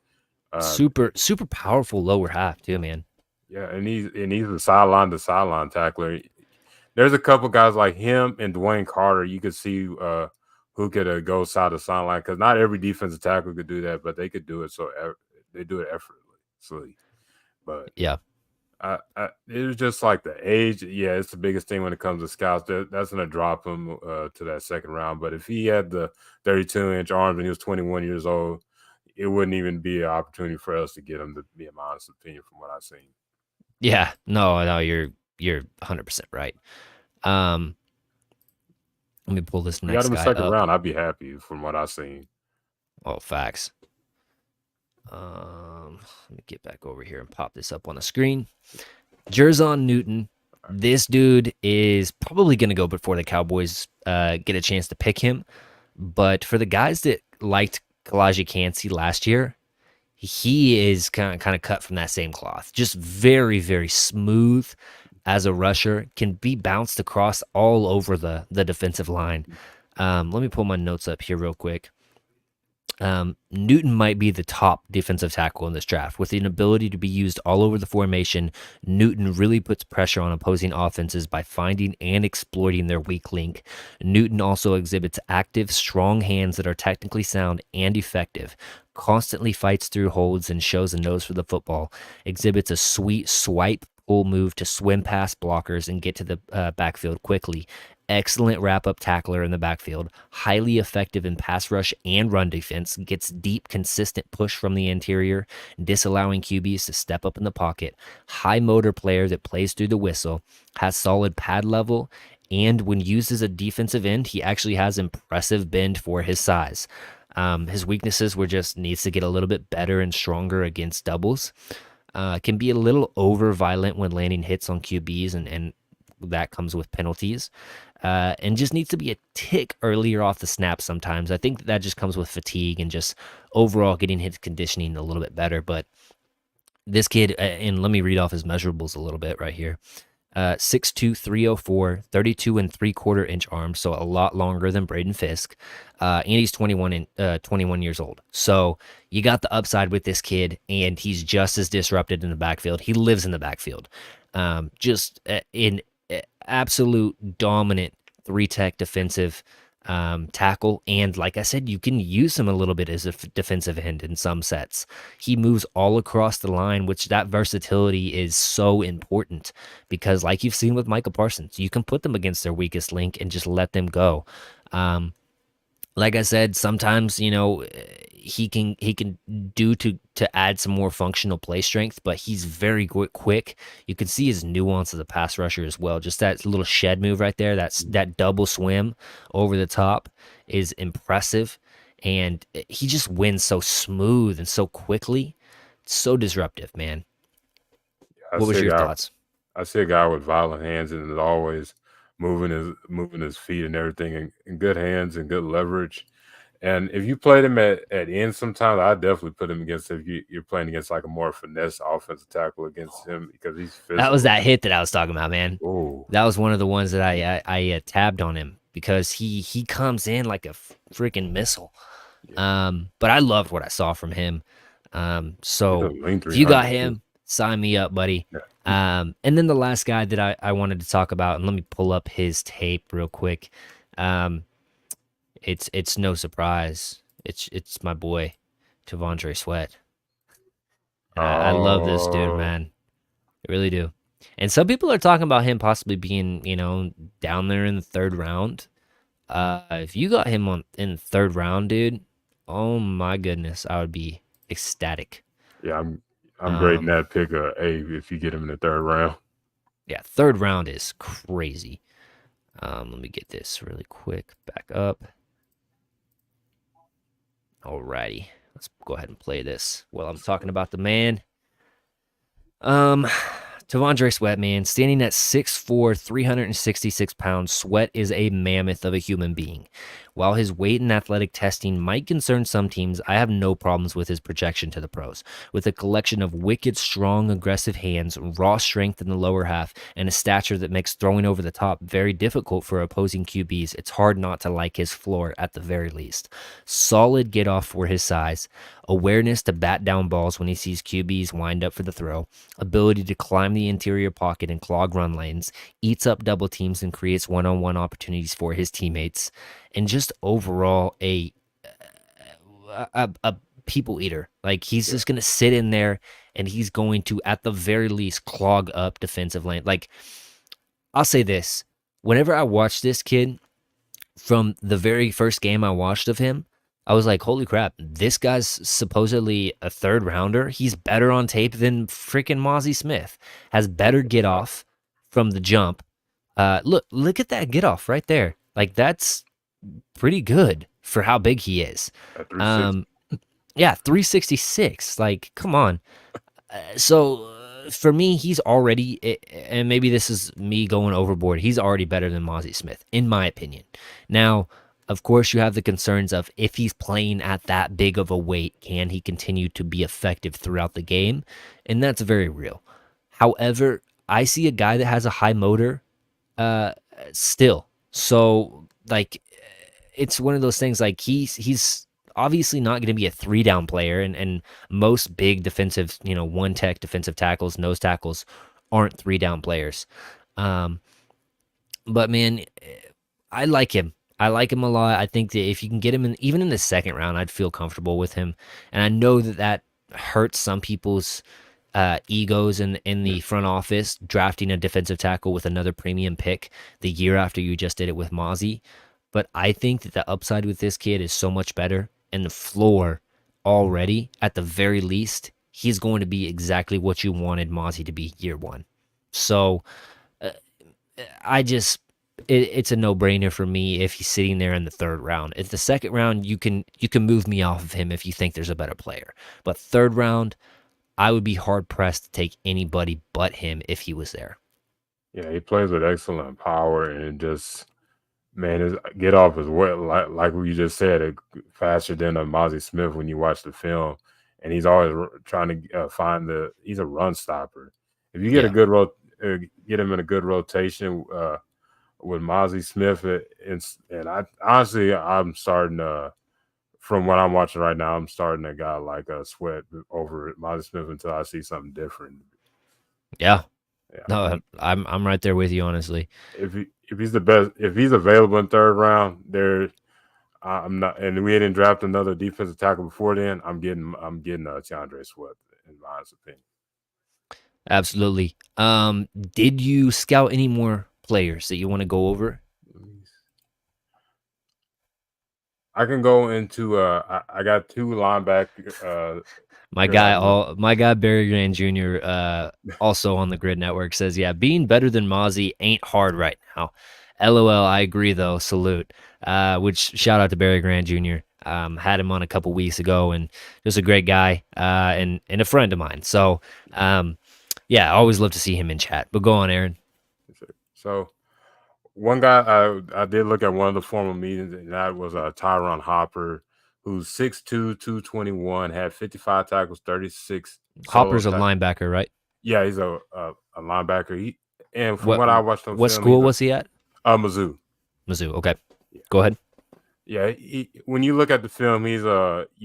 Uh, Super, super powerful lower half too, man. yeah, and he's a sideline to sideline tackler. There's a couple guys like him and Dwayne Carter. You could see who could go side to sideline because not every defensive tackle could do that, but they could do it. So they do it effortlessly. But Yeah. it was just like the age. Yeah, it's the biggest thing when it comes to scouts. That's going to drop him to that second round. But if he had the 32-inch arms and he was 21 years old, it wouldn't even be an opportunity for us to get him, to be my honest opinion from what I've seen. Yeah. No, you're 100% right. Um, Let me pull this We got next him in guy second up. round. I'd be happy from what I've seen. Oh, facts. Let me get back over here and pop this up on the screen. Jerzon Newton. This dude is probably going to go before the Cowboys get a chance to pick him. But for the guys that liked Kalaji Kancey last year, he is kind of cut from that same cloth. Just very, very smooth as a rusher, can be bounced across all over the defensive line. Let me pull my notes up here real quick. Newton might be the top defensive tackle in this draft. With an ability to be used all over the formation, Newton really puts pressure on opposing offenses by finding and exploiting their weak link. Newton also exhibits active, strong hands that are technically sound and effective, constantly fights through holds and shows a nose for the football, exhibits a sweet swipe pull move to swim past blockers and get to the backfield quickly. Excellent wrap-up tackler in the backfield, highly effective in pass rush and run defense, gets deep, consistent push from the interior, disallowing QBs to step up in the pocket, high motor player that plays through the whistle, has solid pad level, and when used as a defensive end, he actually has impressive bend for his size. His weaknesses were just needs to get a little bit better and stronger against doubles. Can be a little over violent when landing hits on QBs, and that comes with penalties. And just needs to be a tick earlier off the snap sometimes. I think that just comes with fatigue and just overall getting his conditioning a little bit better. But this kid, and let me read off his measurables a little bit right here. 6'2", 304, 32 and 3/4 inch arms, so a lot longer than Braden Fisk. And he's 21 years old. So you got the upside with this kid, and he's just as disrupted in the backfield. He lives in the backfield. Just in absolute dominant 3-tech defensive tackle, and like I said, you can use him a little bit as a defensive end in some sets. He moves all across the line, which that versatility is so important because, like you've seen with Micah Parsons, you can put them against their weakest link and just let them go. Like I said, sometimes he can do to add some more functional play strength, but he's very quick. You can see his nuance as a pass rusher as well. Just that little shed move right there, that double swim over the top is impressive, and he just wins so smooth and so quickly. It's so disruptive, man. I What was see a your guy. thoughts? I see a guy with violent hands and is always moving his feet and everything, and good hands and good leverage. And if you played him at end sometimes, I definitely put him against if you're playing against like a more finesse offensive tackle against him because he's That was physical. that hit that I was talking about, man. Oh, That was one of the ones that I tabbed on him because he comes in like a freaking missile. yeah. But I loved what I saw from him. He's a So lean if you got 300 too. him, sign me up, buddy. Yeah. And then the last guy that I wanted to talk about, and let me pull up his tape real quick. It's no surprise. It's my boy, Tavondre Sweat. And I love this dude, Oh, man. I really do. And some people are talking about him possibly being, down there in the third round. If you got him in the third round, dude, oh my goodness, I would be ecstatic. Yeah, I'm grading Um, that pick a A if you get him in the third round. yeah, third round is crazy. Let me get this really quick back up. Alrighty, let's go ahead and play this while I'm talking about the man. Um, Tavondre Sweat, man, standing at 6'4", 366 pounds, Sweat is a mammoth of a human being. While his weight and athletic testing might concern some teams, I have no problems with his projection to the pros. With a collection of wicked, strong, aggressive hands, raw strength in the lower half, and a stature that makes throwing over the top very difficult for opposing QBs, it's hard not to like his floor at the very least. Solid get off for his size, awareness to bat down balls when he sees QBs wind up for the throw, ability to climb the interior pocket and clog run lanes, eats up double teams and creates one-on-one opportunities for his teammates, and just overall a people eater. Like he's Yeah, just gonna sit in there and he's going to at the very least clog up defensive lane. Like I'll say this: whenever I watch this kid, from the very first game I watched of him, I was like, holy crap, this guy's supposedly a third rounder. He's better on tape than freaking Mozzie Smith. Has better get uh, off from the jump. Look at that get off right there. Like that's pretty good for how big he is. at 360. Um, yeah, 366. Like, come on. For me, he's already, and maybe this is me going overboard. He's already better than Mozzie Smith, in my opinion. Now, of course, you have the concerns of if he's playing at that big of a weight, can he continue to be effective throughout the game? And that's very real. However, I see a guy that has a high motor uh, still. So, like, it's one of those things like he's obviously not going to be a three down player, and most big defensive, one tech defensive tackles, nose tackles aren't three down players. Um, but man, I like him. I like him a lot. I think that if you can get him in, even in the second round, I'd feel comfortable with him. And I know that that hurts some people's egos in the front office, drafting a defensive tackle with another premium pick the year after you just did it with Mozzie. But I think that the upside with this kid is so much better, and the floor already, at the very least, he's going to be exactly what you wanted Mozzie to be year one. So uh, I just it's a no brainer for me if he's sitting there in the third round. If the second round, you can move me off of him if you think there's a better player. But third round, I would be hard pressed to take anybody but him if he was there. Yeah, he plays with excellent power and just man, his get off is what like we just said, faster than a Mozzie Smith when you watch the film, and he's always trying to find the. He's a run stopper. If you get a Yeah, good get him in a good rotation with Mozzie Smith, and I honestly I'm starting to. From what I'm watching right now, I'm starting to got like a sweat over Mozzie Smith until I see something different. yeah. Yeah, No, I'm right there with you, honestly. if he's the best, if he's available in third round, there I'm not, and we didn't draft another defensive tackle before then. I'm getting Chandra Sweat in my honest opinion. Absolutely. Did you scout any more players that you want to go over? I can go into I got two linebacker My guy Barry Grant Jr. Also on the Grid Network says, yeah, being better than Mozzie ain't hard right now. LOL, I agree though. Salute. Which shout out to Barry Grant Jr. Had him on a couple weeks ago, and just a great guy, and a friend of mine. So yeah, I always love to see him in chat. But go on, Aaron. So one guy I did look at one of the formal meetings, and that was Tyron Hopper, who's 6'2", 221, had 55 tackles, 36 solo. Hopper's a linebacker, right? Yeah, he's a linebacker. And from What what I watched on what film, school he's a was he at? Mizzou. Mizzou. Okay, Yeah, go ahead. yeah. When you look at the film, you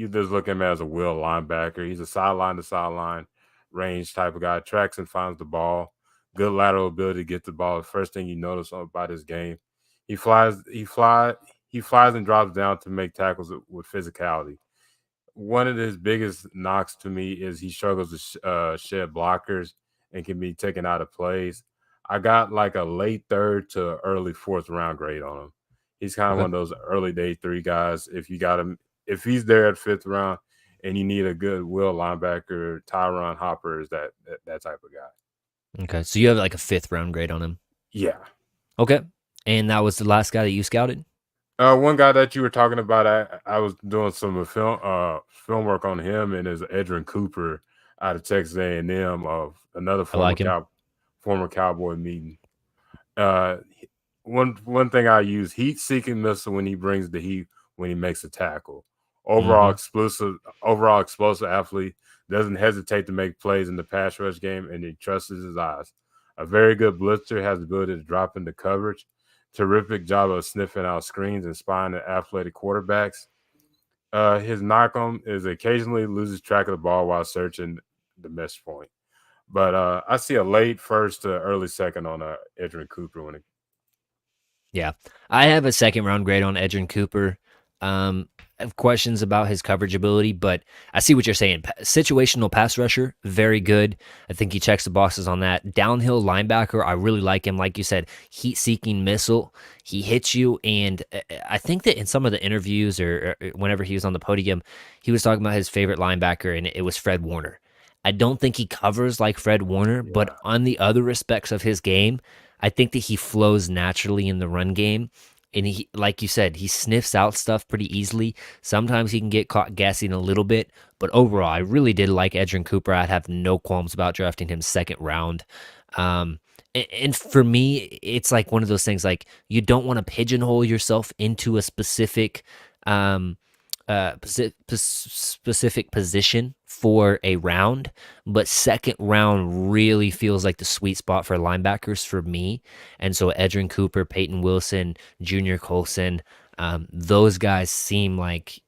just look at him as a will linebacker. He's a sideline to sideline range type of guy. Tracks and finds the ball. Good lateral ability to get the ball. The first thing you notice about his game, he flies. He flies and drops down to make tackles with physicality. One of his biggest knocks to me is he struggles to shed blockers and can be taken out of plays. I got like a late third to early fourth round grade on him. He's kind of Okay. one of those early day three guys. If you got him, if he's there at fifth round and you need a good will linebacker. Tyron Hopper is that type of guy. Okay, so you have like a 5th round grade on him. Yeah. Okay, and that was the last guy that you scouted? One guy that you were talking about, I was doing some film work on him, and is Edrin Cooper out of Texas A&M, of another I like him. former Cowboy meeting. One thing I use, heat-seeking missile when he brings the heat, when he makes a tackle. Overall explosive athlete, doesn't hesitate to make plays in the pass rush game, and he trusts his eyes. A very good blitzer, has the ability to drop into coverage. Terrific job of sniffing out screens and spying at athletic quarterbacks. His knock on is occasionally loses track of the ball while searching the miss point. But I see a late first to early second on Edrin Cooper when it. Yeah, I have a 2nd round grade on Edrin Cooper. I have questions about his coverage ability, but I see what you're saying. Situational pass rusher, very good. I think he checks the boxes on that. Downhill linebacker, I really like him. Like you said, heat-seeking missile. He hits you, and I think that in some of the interviews or whenever he was on the podium, he was talking about his favorite linebacker, and it was Fred Warner. I don't think he covers like Fred Warner, but on the other respects of his game, I think that he flows naturally in the run game. And he, like you said, he sniffs out stuff pretty easily. Sometimes he can get caught guessing a little bit, but overall, I really did like Edrin Cooper. I'd have no qualms about drafting him 2nd round. And for me, it's like one of those things, like you don't want to pigeonhole yourself into a specific specific position for a round, but 2nd round really feels like the sweet spot for linebackers for me. And so Edrin Cooper, Peyton Wilson, Junior Colson, those guys seem like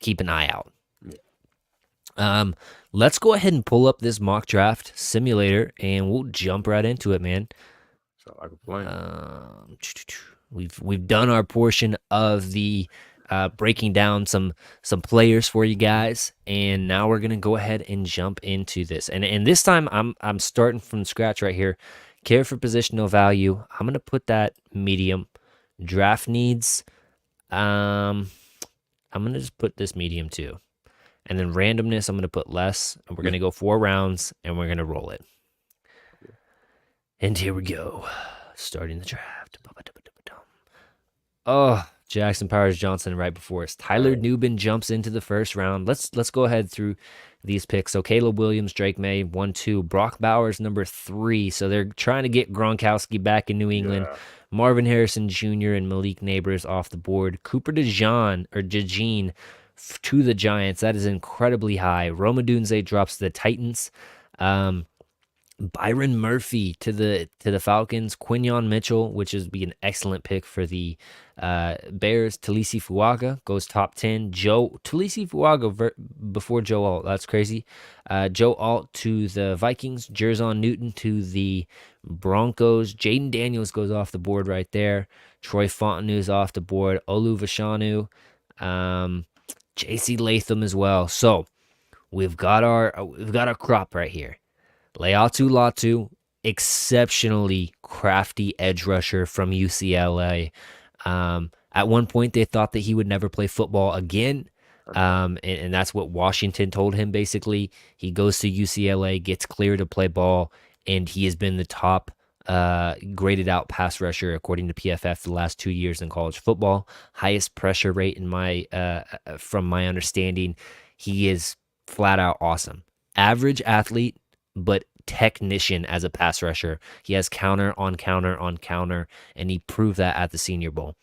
keep an eye out. Let's go ahead and pull up this mock draft simulator and we'll jump right into it, man. Sound like a plan. We've done our portion of the breaking down some players for you guys, and now we're gonna go ahead and jump into this. And this time I'm starting from scratch right here. Care for positional value, I'm gonna put that medium. Draft needs, I'm gonna just put this medium too. And then randomness, I'm gonna put less. And we're gonna go 4 rounds, and we're gonna roll it. And here we go, starting the draft. Oh, Jackson Powers Johnson right before us. Tyler Nubin jumps into the 1st round. Let's go ahead through these picks. So Caleb Williams, Drake May, 1-2. Brock Bowers, number 3. So they're trying to get Gronkowski back in New England. Yeah. Marvin Harrison Jr. and Malik Neighbors off the board. Cooper DeJean to the Giants. That is incredibly high. Roma Dunze drops to the Titans. Byron Murphy to the Falcons. Quinyon Mitchell, which is be an excellent pick for the Bears. Talisi Fuaga goes top 10. Talisi Fuaga before Joe Alt. That's crazy. Joe Alt to the Vikings. Jerzon Newton to the Broncos. Jaden Daniels goes off the board right there. Troy Fontenot's off the board. Olu Vashanu. J.C. Latham as well. So we've got our crop right here. Leatu Latu, exceptionally crafty edge rusher from UCLA. At one point, they thought that he would never play football again, and that's what Washington told him, basically. He goes to UCLA, gets cleared to play ball, and he has been the top graded out pass rusher, according to PFF, the last 2 years in college football. Highest pressure rate in from my understanding. He is flat out awesome. Average athlete, but technician as a pass rusher. He has counter on counter on counter, and he proved that at the Senior Bowl.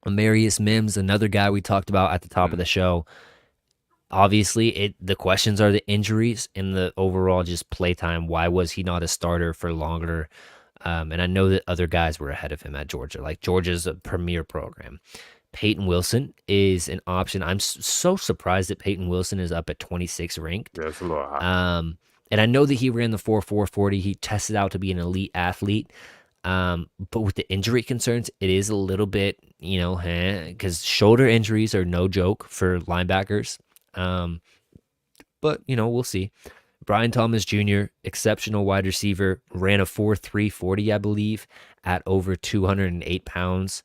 Amarius Mims, another guy we talked about at the top of the show. Obviously, the questions are the injuries and the overall just playtime. Why was he not a starter for longer? And I know that other guys were ahead of him at Georgia. Like, Georgia's a premier program. Peyton Wilson is an option. I'm so surprised that Peyton Wilson is up at 26 ranked. Yeah, it's a little high. And I know that he ran the 4.40. He tested out to be an elite athlete. But with the injury concerns, it is a little bit, because shoulder injuries are no joke for linebackers. But, we'll see. Brian Thomas Jr., exceptional wide receiver, ran a 4.3 40, I believe, at over 208 pounds.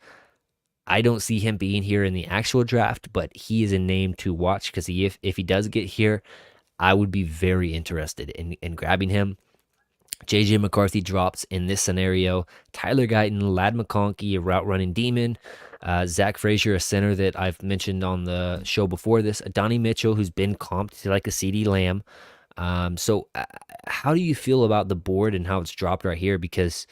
I don't see him being here in the actual draft, but he is a name to watch because if he does get here, I would be very interested in grabbing him. JJ McCarthy drops in this scenario. Tyler Guyton, Lad McConkey, a route running demon. Zach Frazier, a center that I've mentioned on the show before this. Donnie Mitchell, who's been comped to like a CeeDee Lamb. So how do you feel about the board and how it's dropped right here? Because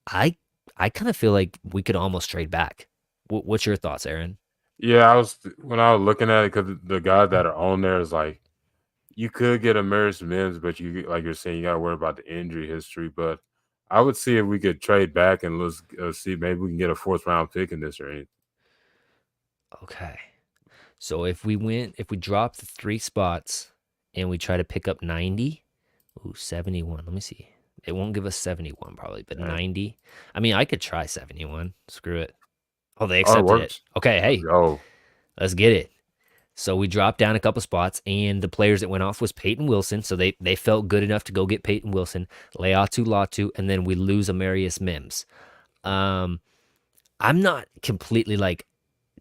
I I kind of feel like we could almost trade back. What's your thoughts, Aaron? Yeah, when I was looking at it, because the guys that are on there is like you could get a Maris Mims, but you like you're saying you got to worry about the injury history. But I would see if we could trade back and let's see maybe we can get a fourth round pick in this range. Okay. So if we drop the 3 spots and we try to pick up 90, 71. Let me see. It won't give us 71 probably, but Dang. 90. I mean, I could try 71. Screw it. Oh, they Oh, it accepted it. works. Okay, hey, Oh, let's get it. So we dropped down a couple spots, and the players that went off was Peyton Wilson. So they felt good enough to go get Peyton Wilson, Leatu Latu, and then we lose Amarius Mims. I'm not completely like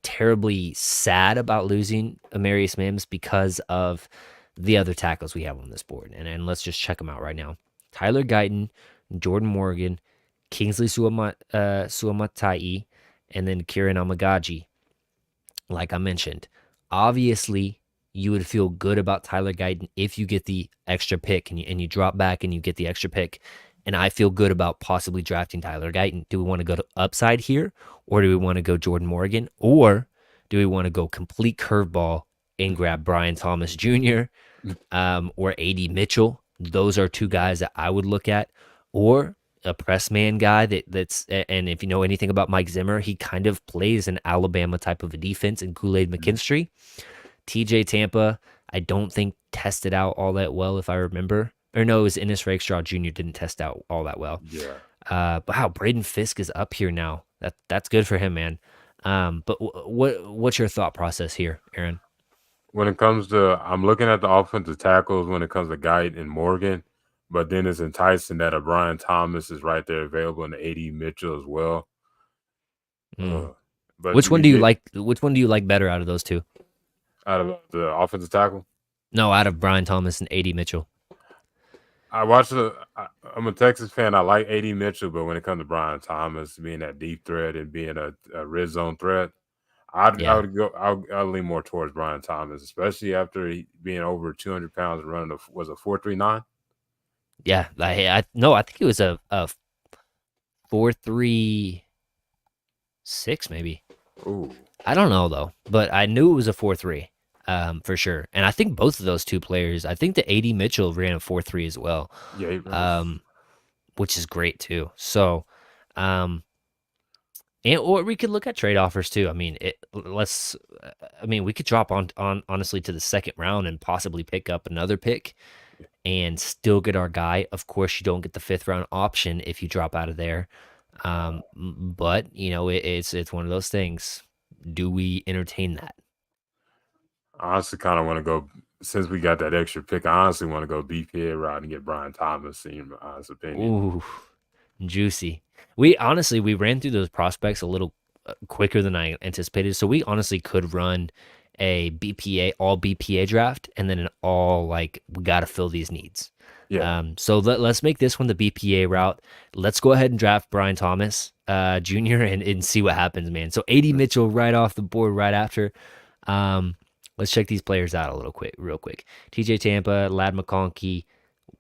terribly sad about losing Amarius Mims because of the other tackles we have on this board. And let's just check them out right now. Tyler Guyton, Jordan Morgan, Kingsley Suamatai, and then Kieran Amagaji. Like I mentioned, obviously you would feel good about Tyler Guyton if you get the extra pick and you drop back and you get the extra pick. And I feel good about possibly drafting Tyler Guyton. Do we want to go to upside here, or do we want to go Jordan Morgan, or do we want to go complete curveball and grab Brian Thomas Jr. Or AD Mitchell? Those are 2 guys that I would look at, or a press man guy that's. And if you know anything about Mike Zimmer, he kind of plays an Alabama type of a defense in Kool-Aid McKinstry. TJ Tampa, I don't think tested out all that well, if I remember. Or no, it was Ennis Rakestraw Jr. didn't test out all that well. yeah. But wow, Braden Fisk is up here now. That's good for him, man. But what's your thought process here, Aaron? When it comes to, I'm looking at the offensive tackles when it comes to Guyton and Morgan, but then it's enticing that a Brian Thomas is right there available and AD Mitchell as well. But Which one do you like? Which one do you like better out of those 2? Out of the offensive tackle? No, out of Brian Thomas and AD Mitchell. I'm a Texas fan. I like AD Mitchell, but when it comes to Brian Thomas being that deep threat and being a red zone threat, I would lean more towards Brian Thomas, especially after being over 200 pounds and running was a 4.39. Yeah, I think it was a 4.36 maybe. Ooh, I don't know though, but I knew it was a 4.3 for sure. And I think both of those 2 players, I think the AD Mitchell ran a 4.3 as well. yeah, Which is great too. So, or we could look at trade offers too. I mean, we could drop on honestly to the 2nd round and possibly pick up another pick and still get our guy. Of course, you don't get the 5th round option if you drop out of there. But it's one of those things. Do we entertain that? I honestly kind of want to go, since we got that extra pick, I honestly want to go BPA route and get Brian Thomas, in my honest opinion. Ooh, juicy. We ran through those prospects a little quicker than I anticipated. So we honestly could run a all BPA draft and then an all like we got to fill these needs. Yeah. So let's make this one the BPA route. Let's go ahead and draft Brian Thomas Jr. and see what happens, man. So AD Mitchell right off the board right after. Let's check these players out real quick. TJ Tampa, Lad McConkey.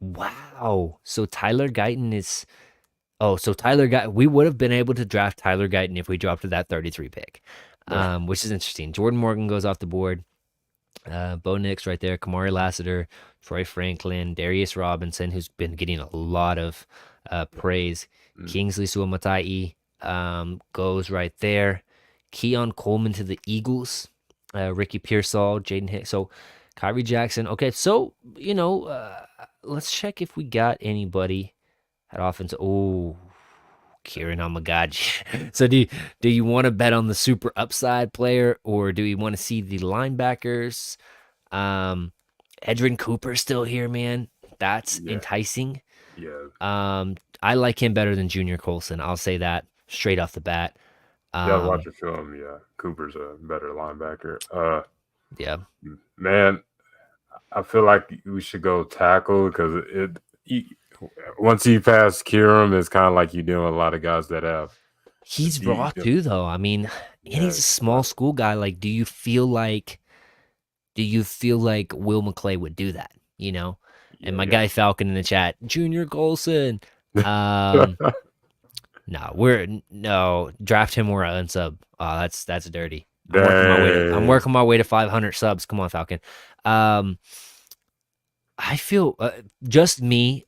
Wow. So Tyler Guyton is. Oh, so we would have been able to draft Tyler Guyton if we dropped to that 33 pick, which is interesting. Jordan Morgan goes off the board. Bo Nix right there. Kamari Lassiter, Troy Franklin, Darius Robinson, who's been getting a lot of praise. Kingsley Suamatai goes right there. Keon Coleman to the Eagles. Ricky Pearsall, Jaden Hicks. So Kyrie Jackson. Okay, so let's check if we got anybody at offense. Oh, Kieran Amagaji. So do you want to bet on the super upside player, or do you want to see the linebackers? Edrin Cooper's still here, man. That's enticing. Yeah. I like him better than Junior Colson. I'll say that straight off the bat. Yeah, watch Um, your film. Yeah, Cooper's a better linebacker. yeah, Man, I feel like we should go tackle because he, once you pass Kieran, it's kind of like you dealing with a lot of guys that have a he's deep. raw too, though. I mean, and Yeah, he's a small school guy. Like, do you feel like Will McClay would do that? You know, and yeah, my yeah. guy Falcon in the chat, Junior Golson. Um, no draft him or unsub. Oh, that's dirty. I'm Dang. working my way to 500 subs. Come on, Falcon. Um, I feel just me.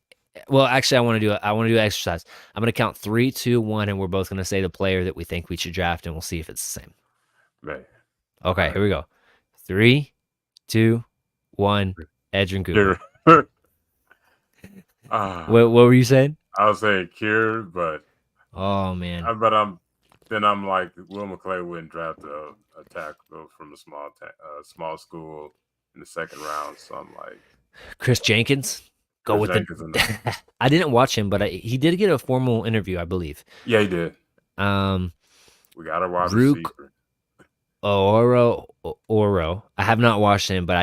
Well, actually, I want to do an exercise. I'm gonna count 3, 2, 1, and we're both gonna say the player that we think we should draft, and we'll see if it's the same. Man. Okay, All here we go. 3, 2, 1. Edrin Cooper. right. Ah, What were you saying? I was saying Kieran, but Oh man, I'm like Will McClay wouldn't draft a tackle from a small school in the second round. So I'm like Chris Jenkins. Go Chris with the. Jenkins in there. I didn't watch him, but he did get a formal interview, I believe. Yeah, he did. Um, We got a wide Rook receiver. Oro. I have not watched him, but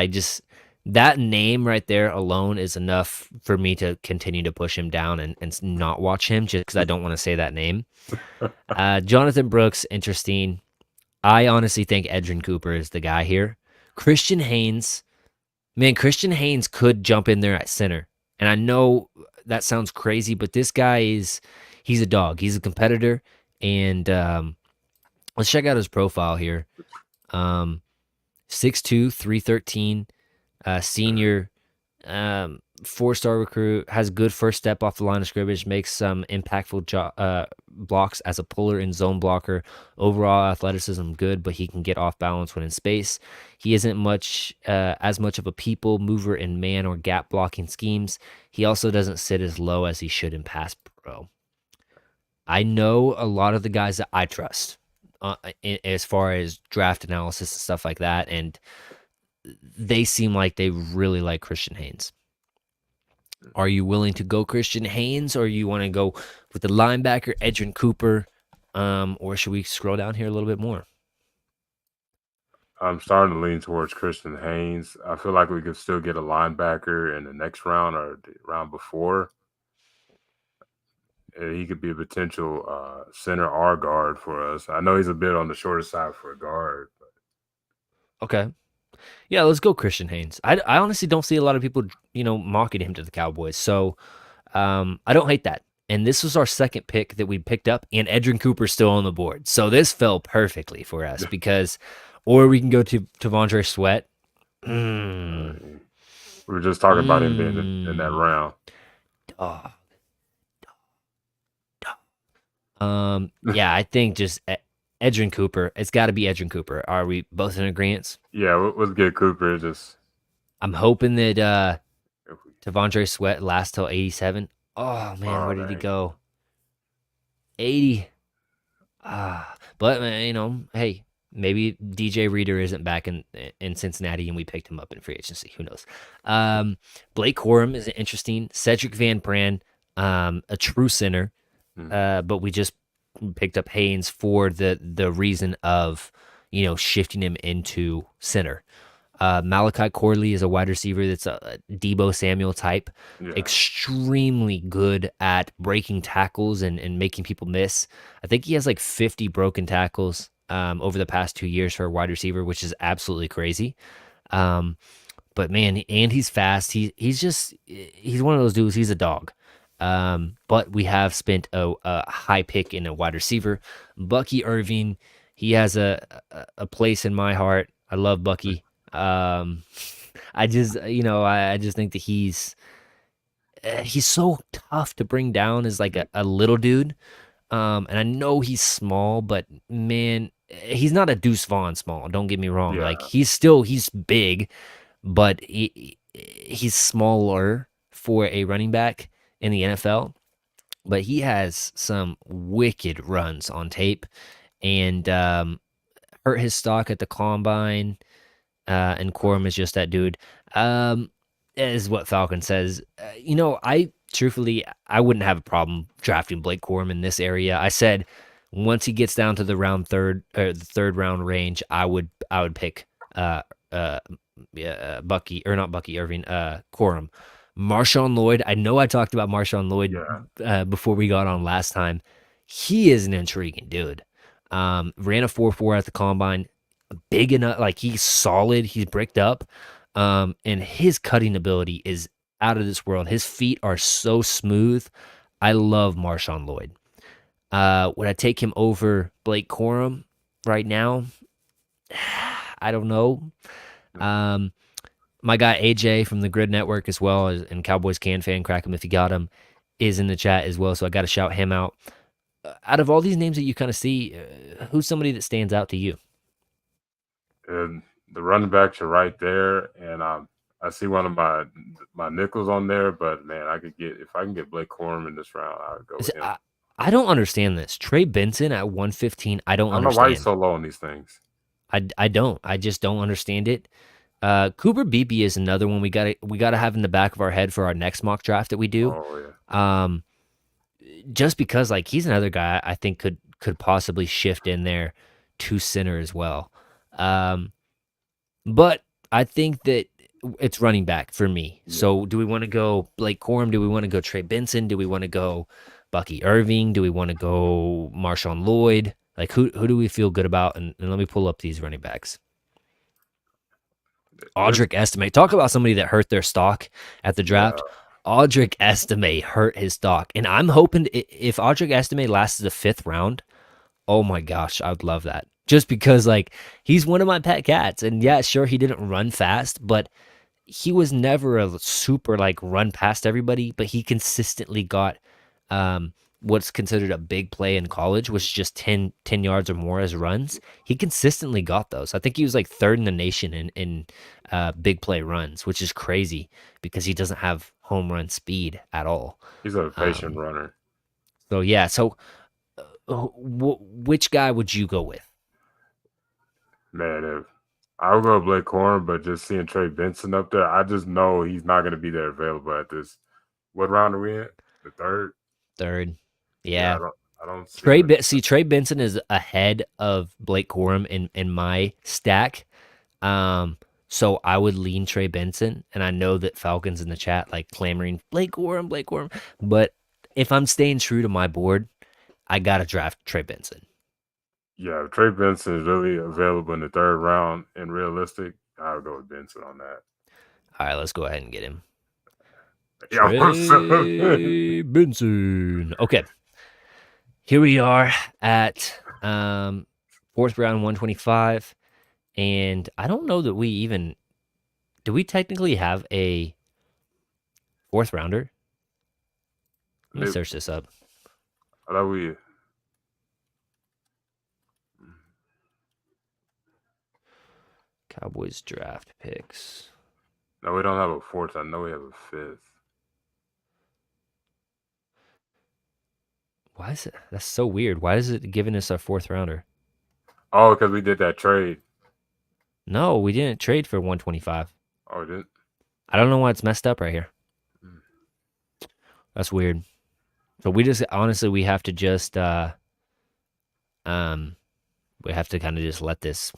that name right there alone is enough for me to continue to push him down and not watch him just because I don't want to say that name. Jonathan Brooks, interesting. I honestly think Edrin Cooper is the guy here. Christian Haynes, man, Christian Haynes could jump in there at center. And I know that sounds crazy, but this guy he's a dog. He's a competitor. And let's check out his profile here. 6'2", 313, senior, 4-star recruit, has good first step off the line of scrimmage, makes some impactful blocks as a puller and zone blocker. Overall athleticism good, but he can get off balance when in space. He isn't as much of a people mover in man or gap blocking schemes. He also doesn't sit as low as he should in pass pro. I know a lot of the guys that I trust as far as draft analysis and stuff like that, and they seem like they really like Christian Haynes. Are you willing to go Christian Haynes, or you want to go with the linebacker Edrin Cooper, or should we scroll down here a little bit more? I'm starting to lean towards Christian Haynes. I feel like we could still get a linebacker in the next round or the round before. He could be a potential center or guard for us. I know he's a bit on the shorter side for a guard. But Okay. Yeah, let's go Christian Haynes. I honestly don't see a lot of people, mocking him to the Cowboys. So I don't hate that. And this was our second pick that we picked up, and Edrin Cooper's still on the board. So this fell perfectly for us because, or we can go to Tavondre Sweat. we were just talking about him being in that round. Yeah, I think just Edrin Cooper. It's got to be Edrin Cooper. Are we both in agreement? Yeah, let's get Cooper. I'm hoping that Tavondre Sweat lasts till 87. Oh man, where did he go? 80. But hey, maybe DJ Reader isn't back in Cincinnati and we picked him up in free agency. Who knows? Blake Corum is interesting. Cedric Van Pran, a true center. But we just picked up Haynes for the reason of shifting him into center. Malachi Corley is a wide receiver that's a Debo Samuel type, extremely good at breaking tackles and making people miss. I think he has like 50 broken tackles over the past 2 years for a wide receiver, which is absolutely crazy. But man, and he's fast. He's one of those dudes. He's a dog. But we have spent a high pick in a wide receiver, Bucky Irving. He has a place in my heart. I love Bucky. I just think that he's so tough to bring down as like a little dude. And I know he's small, but man, he's not a Deuce Vaughn small. Don't get me wrong. Yeah. Like he's big, but he's smaller for a running back in the NFL, but he has some wicked runs on tape and hurt his stock at the combine. And Corum is just that dude. Is what Falcon says. I truthfully, I wouldn't have a problem drafting Blake Corum in this area. I said Once he gets down to the the third round range, I would pick uh uh Bucky, or not Bucky Irving, Corum. Marshawn Lloyd. I know I talked about Marshawn Lloyd Yeah. before we got on last time. He is an intriguing dude. Ran a 4.4 at the combine. Big enough, like he's solid. He's bricked up, and his cutting ability is out of this world. His feet are so smooth. I love Marshawn Lloyd. Would I take him over Blake Corum right now? I don't know. Um, my guy AJ from the Grid Network as well, and Cowboys Can Fan, crack him if you got him, is in the chat as well. So I got to shout him out. Out of all these names that you kind of see, who's somebody that stands out to you? And the running backs are right there, and I see one of my nickels on there, but man, if I can get Blake Corum in this round, I would go with him. I don't understand this. Trey Benson at 115. I don't understand. I don't know why he's so low on these things. I don't. I just don't understand it. Cooper Beebe is another one we gotta have in the back of our head for our next mock draft that we do. Oh yeah. Just because like he's another guy I think could possibly shift in there to center as well. But I think that it's running back for me. Yeah. So do we want to go Blake Corum? Do we want to go Trey Benson? Do we want to go Bucky Irving? Do we want to go Marshawn Lloyd? Like who do we feel good about? And let me pull up these running backs. Audric Estime. Talk about somebody that hurt their stock at the draft. Yeah. Audric Estime hurt his stock. And I'm hoping if Audric Estime lasts the 5th round, oh my gosh, I would love that. Just because like he's one of my pet cats. And yeah, sure, he didn't run fast, but he was never a super like run past everybody, but he consistently got what's considered a big play in college, which is just 10 yards or more as runs. He consistently got those. I think he was like 3rd in the nation in big play runs, which is crazy because he doesn't have home run speed at all. He's a patient runner. So yeah, so which guy would you go with? Man, I would go with Blake Corum, but just seeing Trey Benson up there, I just know he's not going to be there available at this. What round are we in? The 3rd? 3rd. Yeah. I don't see Trey Benson is ahead of Blake Corum in my stack. So I would lean Trey Benson, and I know that Falcons in the chat like clamoring Blake Corum. But if I'm staying true to my board, I gotta draft Trey Benson. Yeah, if Trey Benson is really available in the 3rd round and realistic, I would go with Benson on that. All right, let's go ahead and get him. Yeah, Trey Benson. Okay. Here we are at 4th round, 125. And I don't know that do we technically have a 4th rounder? Let me search this up. I thought we... Cowboys draft picks. No, we don't have a 4th. I know we have a 5th. Why is it? That's so weird. Why is it giving us our 4th rounder? Oh, because we did that trade. No, we didn't trade for 125. Oh, we didn't? I don't know why it's messed up right here. That's weird. So we just honestly we have to just we have to kind of just let this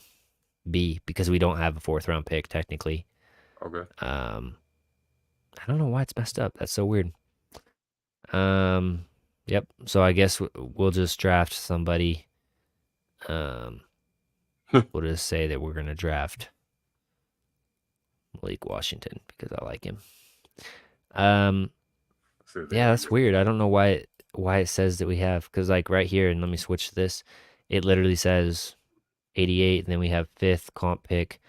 be because we don't have a 4th round pick technically. Okay. I don't know why it's messed up. That's so weird. Yep. So I guess we'll just draft somebody. We'll just say that we're gonna draft Malik Washington because I like him. Yeah, that's weird. I don't know why it says that we have, because like right here, and let me switch to this. It literally says 88, and then we have 5th comp pick,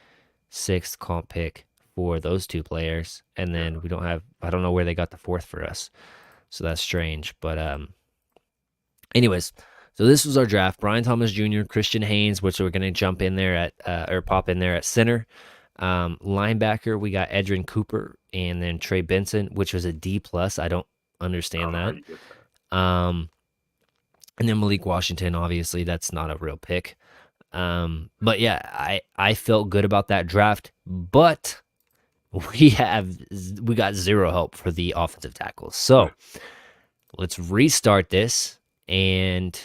6th comp pick for those 2 players, and then we don't have. I don't know where they got the 4th for us, so that's strange. But anyways, so this was our draft: Brian Thomas Jr., Christian Haynes, which we're gonna jump in there at or pop in there at center. Linebacker, we got Edrin Cooper, and then Trey Benson, which was a D+. I don't understand that. And then Malik Washington, obviously that's not a real pick. But yeah, I felt good about that draft, but we got 0 help for the offensive tackles. So let's restart this and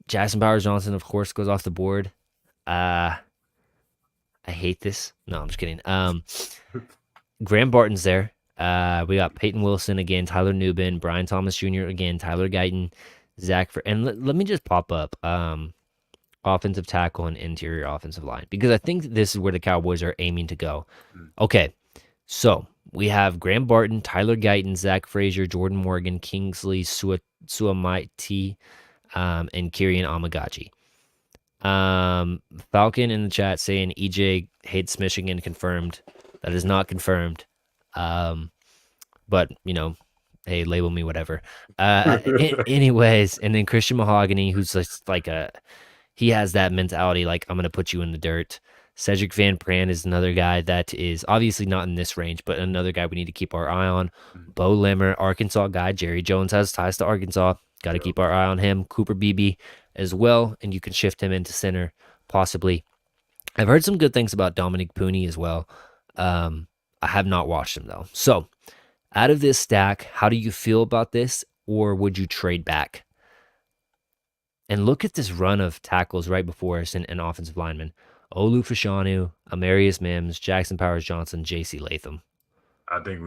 Jackson Powers Johnson, of course, goes off the board. Uh, I hate this. No, I'm just kidding. Graham Barton's there. We got Peyton Wilson again, Tyler Nubin, Brian Thomas Jr. again, Tyler Guyton, and let me just pop up offensive tackle and interior offensive line because I think this is where the Cowboys are aiming to go. Okay, so we have Graham Barton, Tyler Guyton, Zach Frazier, Jordan Morgan, Kingsley Suamaiti, and Kirian Amagachi. Falcon in the chat saying EJ hates Michigan, confirmed. That is not confirmed. But hey, label me whatever. Anyways, and then Christian Mahogany, who's just like he has that mentality, like I'm gonna put you in the dirt. Cedric Van Pran is another guy that is obviously not in this range, but another guy we need to keep our eye on. Bo Limmer, Arkansas guy. Jerry Jones has ties to Arkansas. Got to keep our eye on him. Cooper Beebe as well, and you can shift him into center possibly. I've heard some good things about Dominic Pooney as well. I have not watched him though. So, out of this stack, how do you feel about this, or would you trade back? And look at this run of tackles right before us and offensive linemen. Olu Fashanu, Amarius Mims, Jackson Powers Johnson, J.C. Latham. I think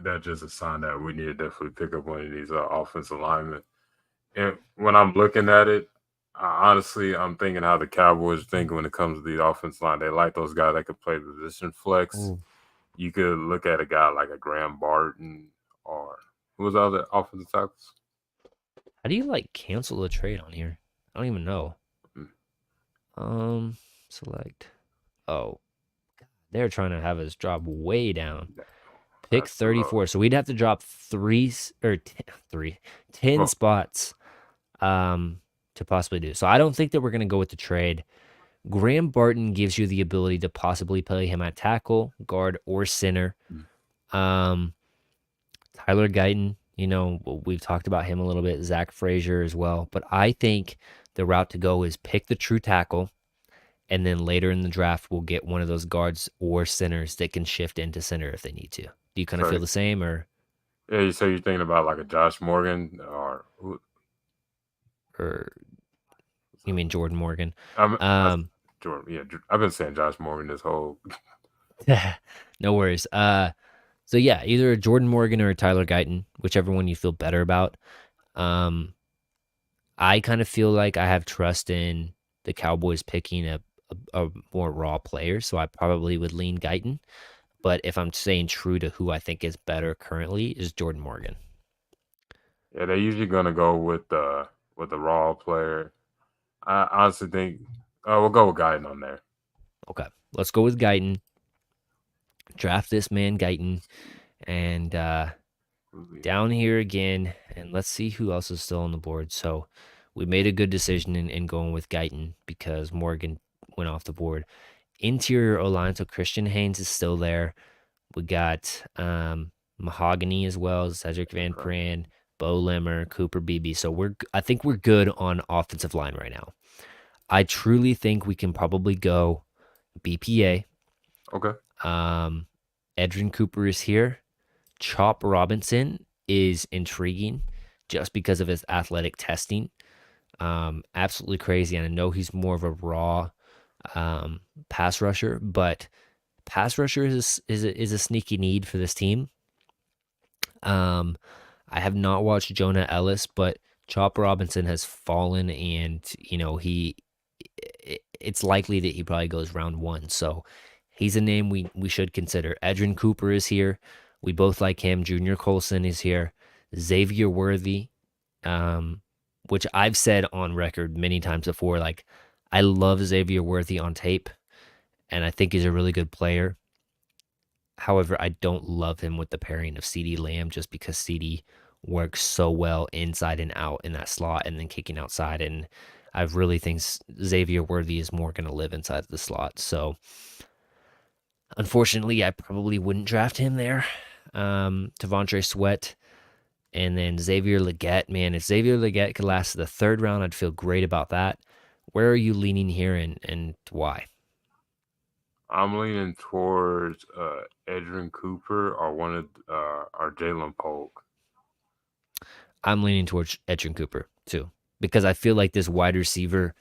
that's just a sign that we need to definitely pick up one of these offensive linemen. And when I'm looking at it, honestly, I'm thinking how the Cowboys think when it comes to the offensive line. They like those guys that can play position flex. Ooh. You could look at a guy like a Graham Barton or who was the other offensive tackles? How do you cancel the trade on here? I don't even know. Select. Oh, they're trying to have us drop way down. Pick 34. So we'd have to drop 10 spots to possibly do. So I don't think that we're going to go with the trade. Graham Barton gives you the ability to possibly play him at tackle, guard, or center. Tyler Guyton, we've talked about him a little bit. Zach Frazier as well. But I think the route to go is pick the true tackle, and then later in the draft, we'll get one of those guards or centers that can shift into center if they need to. Do you kind of feel the same, or? Yeah, so you're thinking about like a Josh Morgan or you mean Jordan Morgan? Jordan, yeah, I've been saying Josh Morgan this whole. No worries. So yeah, either a Jordan Morgan or a Tyler Guyton, whichever one you feel better about. I kind of feel like I have trust in the Cowboys picking a more raw player, so I probably would lean Guyton. But if I'm staying true to who I think is better currently, is Jordan Morgan. Yeah, they're usually gonna go with the raw player. I honestly think we'll go with Guyton on there. Okay, let's go with Guyton. Draft this man Guyton, and down here again, and let's see who else is still on the board. So we made a good decision in going with Guyton because Morgan went off the board. Interior O-line, so Christian Haynes is still there. We got Mahogany as well, Cedric Van Pran, Bo Limmer, Cooper Beebe. So I think we're good on offensive line right now. I truly think we can probably go BPA. Okay. Edrin Cooper is here. Chop Robinson is intriguing just because of his athletic testing. Absolutely crazy. And I know he's more of a raw pass rusher, but pass rusher is a sneaky need for this team. I have not watched Jonah Ellis, but Chop Robinson has fallen, and it's likely that he probably goes round 1. So he's a name we should consider. Edrin Cooper is here. We both like him. Junior Colson is here. Xavier Worthy, which I've said on record many times before, like I love Xavier Worthy on tape, and I think he's a really good player. However, I don't love him with the pairing of CeeDee Lamb just because CeeDee works so well inside and out in that slot and then kicking outside. And I really think Xavier Worthy is more going to live inside the slot. So unfortunately, I probably wouldn't draft him there. Devontre Sweat and then Xavier Legette. Man, if Xavier Legette could last to the 3rd round, I'd feel great about that. Where are you leaning here and why? I'm leaning towards Edrin Cooper or or Jalen Polk. I'm leaning towards Edrin Cooper too. because I feel like this wide receiver,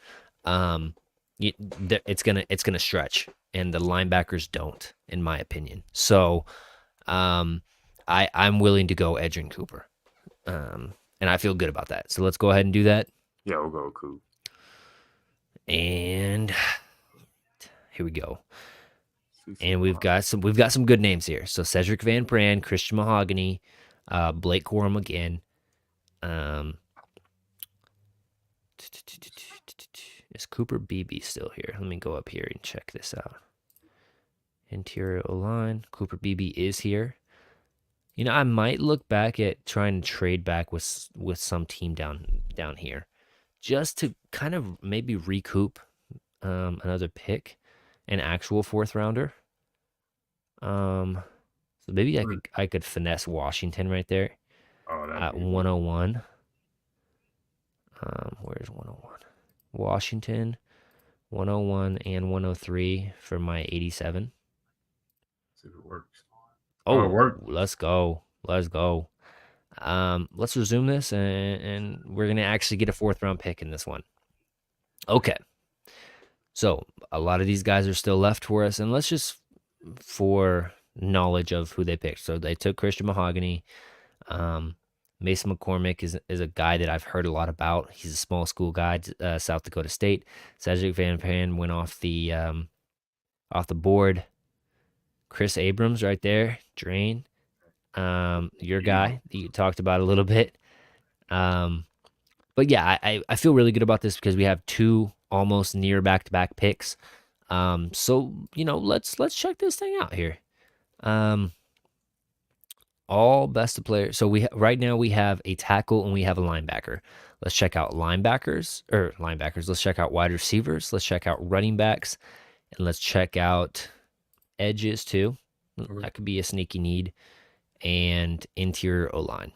it's gonna stretch, and the linebackers don't, in my opinion. So, I'm willing to go Edgerrin Cooper, and I feel good about that. So let's go ahead and do that. Yeah, we'll go Coop. And here we go. And we've got some good names here. So Cedric Van Pran, Christian Mahogany, Blake Corum again. Is Cooper Beebe still here? Let me go up here and check this out. Interior O-line. Cooper Beebe is here. You know, I might look back at trying to trade back with some team down here, just to kind of maybe recoup another pick, an actual 4th rounder. So maybe I could finesse Washington right there at 101. Where's 101? Washington, 101 and 103 for my 87. See if it works. Oh, it worked. Let's go. Let's resume this, and we're gonna actually get a 4th round pick in this one. Okay. So a lot of these guys are still left for us, and let's just, for knowledge of who they picked. So they took Christian Mahogany. Mason McCormick is a guy that I've heard a lot about. He's a small school guy, South Dakota State. Cedric Van Pan went off the board. Chris Abrams right there, Drain. Your guy that you talked about a little bit. But yeah, I feel really good about this because we have 2 almost near back-to-back picks. So, you know, let's check this thing out here. All best of players. So right now we have a tackle and we have a linebacker. Let's check out linebackers. Let's check out wide receivers. Let's check out running backs, and let's check out edges too. That could be a sneaky need, and interior O-line.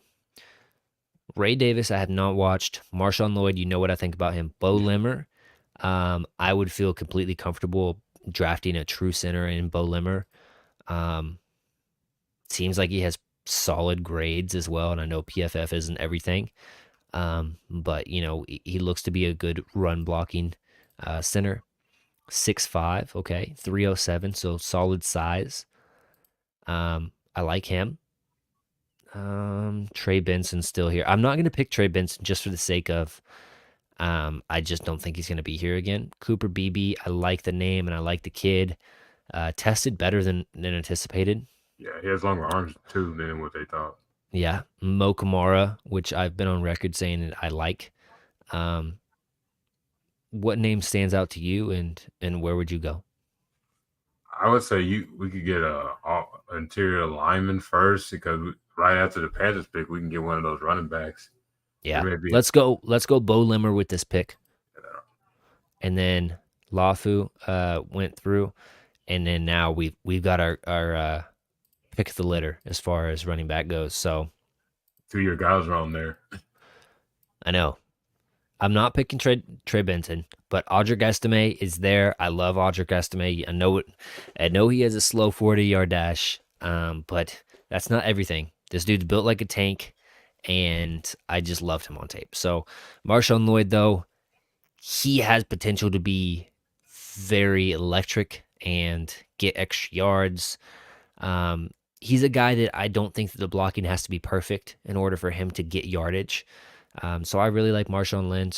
Ray Davis, I have not watched. Marshawn Lloyd, you know what I think about him. Bo Limmer, I would feel completely comfortable drafting a true center in Bo Limmer. Seems like he has solid grades as well, and I know PFF isn't everything, but you know, he looks to be a good run blocking center. 6'5", okay, 307, so solid size. I like him. Trey Benson's still here. I'm not gonna pick Trey Benson just for the sake of I just don't think he's gonna be here again. Cooper Beebe, I like the name and I like the kid. Tested better than anticipated. Yeah, he has longer arms too than what they thought. Yeah, Mo Kamara, which I've been on record saying that I like. What name stands out to you, and where would you go? I would say we could get a interior lineman first, because right after the Panthers pick, we can get one of those running backs. Yeah, let's go Bo Limmer with this pick, and then Lafu went through, and then now we've got our pick of the litter as far as running back goes. So 2 year guys around there. I know. I'm not picking Trey Benson, but Audric Estime is there. I love Audric Estime. I know he has a slow 40-yard dash, but that's not everything. This dude's built like a tank, and I just loved him on tape. So Marshawn Lloyd, though, he has potential to be very electric and get extra yards. He's a guy that I don't think that the blocking has to be perfect in order for him to get yardage. So I really like Marshawn Lloyd.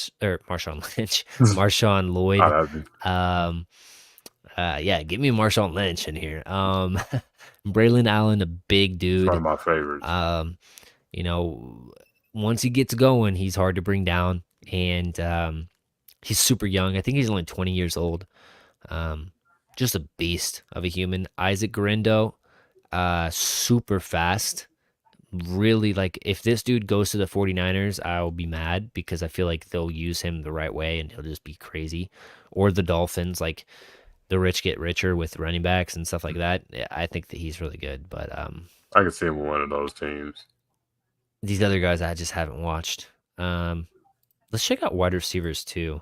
Yeah, give me Marshawn Lynch in here. Braylon Allen, a big dude. He's one of my favorites. You know, once he gets going, he's hard to bring down, and he's super young. I think he's only 20 years old. Just a beast of a human. Isaac Guerendo, super fast. Really, like, if this dude goes to the 49ers, I'll be mad because I feel like they'll use him the right way and he'll just be crazy. Or the Dolphins, like, the rich get richer with running backs and stuff like that. I think that he's really good, but I can see him with one of those teams. These other guys I just haven't watched. Let's check out wide receivers too.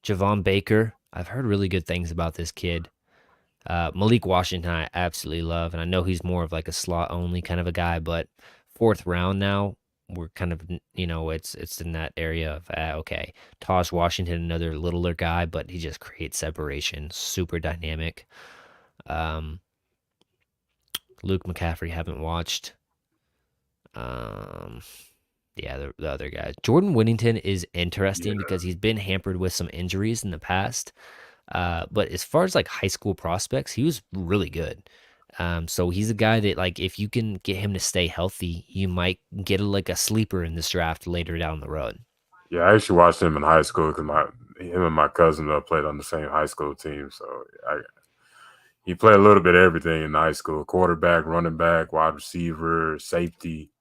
Javon Baker, I've heard really good things about this kid. Malik Washington, I absolutely love, and I know he's more of like a slot only kind of a guy, but 4th round now we're kind of, it's in that area of okay, Tosh Washington, another littler guy, but he just creates separation, super dynamic. Um, Luke McCaffrey haven't watched. Um, yeah, the other guys. Jordan Whittington is interesting Yeah, because he's been hampered with some injuries in the past. But as far as like high school prospects, he was really good. So he's a guy that like if you can get him to stay healthy, you might get like a sleeper in this draft later down the road. yeah. I actually watched him in high school because him and my cousin played on the same high school team. So he played a little bit of everything in high school: quarterback, running back, wide receiver, safety.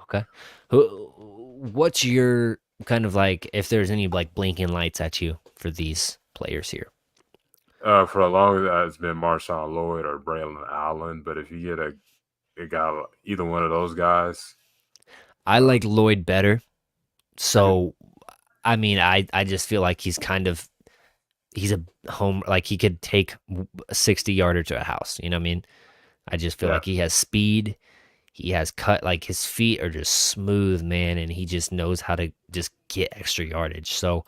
Okay. What's your kind of like if there's any like blinking lights at you for these players here? For a long time, it's been Marshawn Lloyd or Braylon Allen. But if you get a guy, either one of those guys, I uh, like Lloyd better. So I mean, I just feel like he's a home like he could take a 60 yarder to a house. You know what I mean? I just feel yeah, like he has speed. He has cut like his feet are just smooth, man, and he just knows how to just get extra yardage. So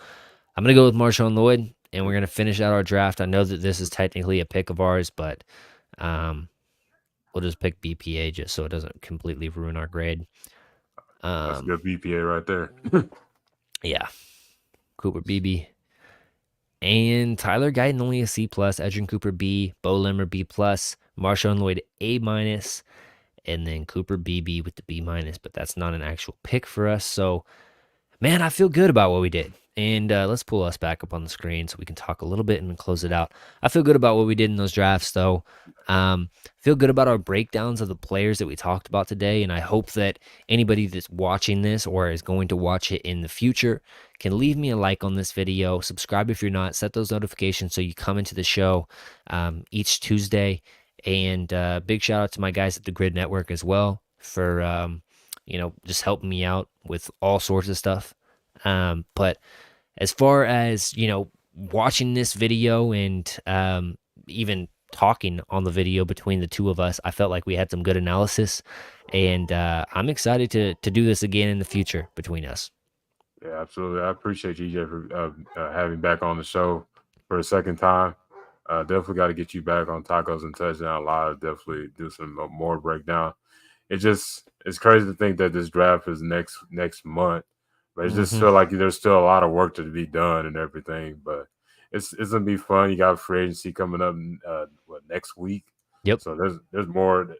I'm gonna go with Marshawn Lloyd, and we're gonna finish out our draft. I know that this is technically a pick of ours, but um, we'll just pick BPA just so it doesn't completely ruin our grade. that's a Um, good BPA right there. yeah, Cooper BB and Tyler Guyton only a C plus, Edrin Cooper B, Bo Limmer B plus, Marshawn Lloyd A minus, and then Cooper BB with the B minus. But that's not an actual pick for us, so man, I feel good about what we did. And let's pull us back up on the screen so we can talk a little bit and close it out. I feel good about what we did in those drafts, though. Feel good about our breakdowns of the players that we talked about today. And I hope that anybody that's watching this or is going to watch it in the future can leave me a like on this video. Subscribe if you're not. Set those notifications so you come into the show each Tuesday. And big shout out to my guys at the Grid Network as well for just helping me out with all sorts of stuff. But as far as, watching this video and even talking on the video between the two of us, I felt like we had some good analysis. And I'm excited to do this again in the future between us. Yeah, absolutely. I appreciate you, Jay, for having me back on the show for a second time. Definitely got to get you back on Tacos and Touchdown Live. Definitely do some more breakdown. It's crazy to think that this draft is next month, but it just Hmm. feel like there's still a lot of work to be done and everything. But it's gonna be fun. You got free agency coming up next week, Yep, so there's more.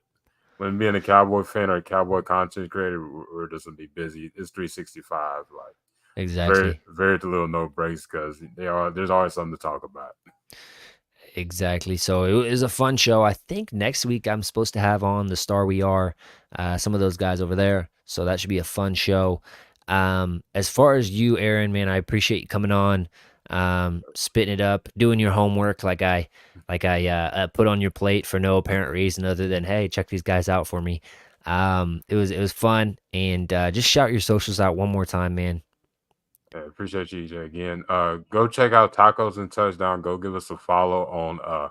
When being a Cowboy fan or a Cowboy content creator, we're just gonna be busy. It's 365, like very exactly. very little no breaks because there's always something to talk about. Exactly. So it was a fun show. I think next week I'm supposed to have on the Star We Are, some of those guys over there. So that should be a fun show. As far as you, Aaron, man, I appreciate you coming on, spitting it up, doing your homework like I put on your plate for no apparent reason other than hey, check these guys out for me. It was fun, and just shout your socials out one more time, man. Yeah, appreciate you, EJ, again. Go check out Tacos and Touchdown. Go give us a follow on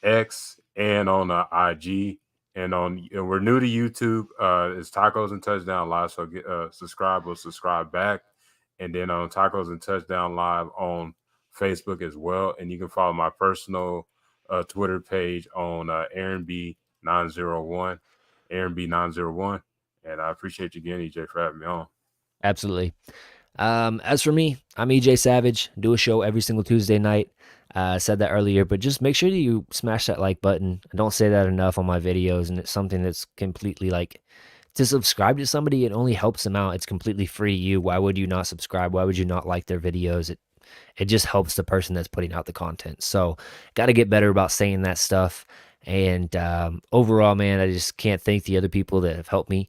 X and on IG. And we're new to YouTube. It's Tacos and Touchdown Live. So get subscribe or subscribe back. And then on Tacos and Touchdown Live on Facebook as well. And you can follow my personal Twitter page on Aaron B901, Aaron B901. And I appreciate you again, EJ, for having me on. Absolutely. As for me, I'm EJ Savage. Do a show every single Tuesday night. I said that earlier, but just make sure that you smash that like button. I don't say that enough on my videos, and it's something that's completely like to subscribe to somebody. It only helps them out. It's completely free to you. Why would you not subscribe? Why would you not like their videos? It just helps the person that's putting out the content. So, got to get better about saying that stuff. And overall, man, I just can't thank the other people that have helped me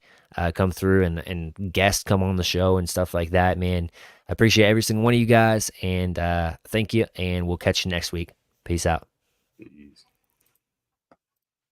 come through and guests come on the show and stuff like that, man. I appreciate every single one of you guys, and thank you. And we'll catch you next week. Peace out. Peace.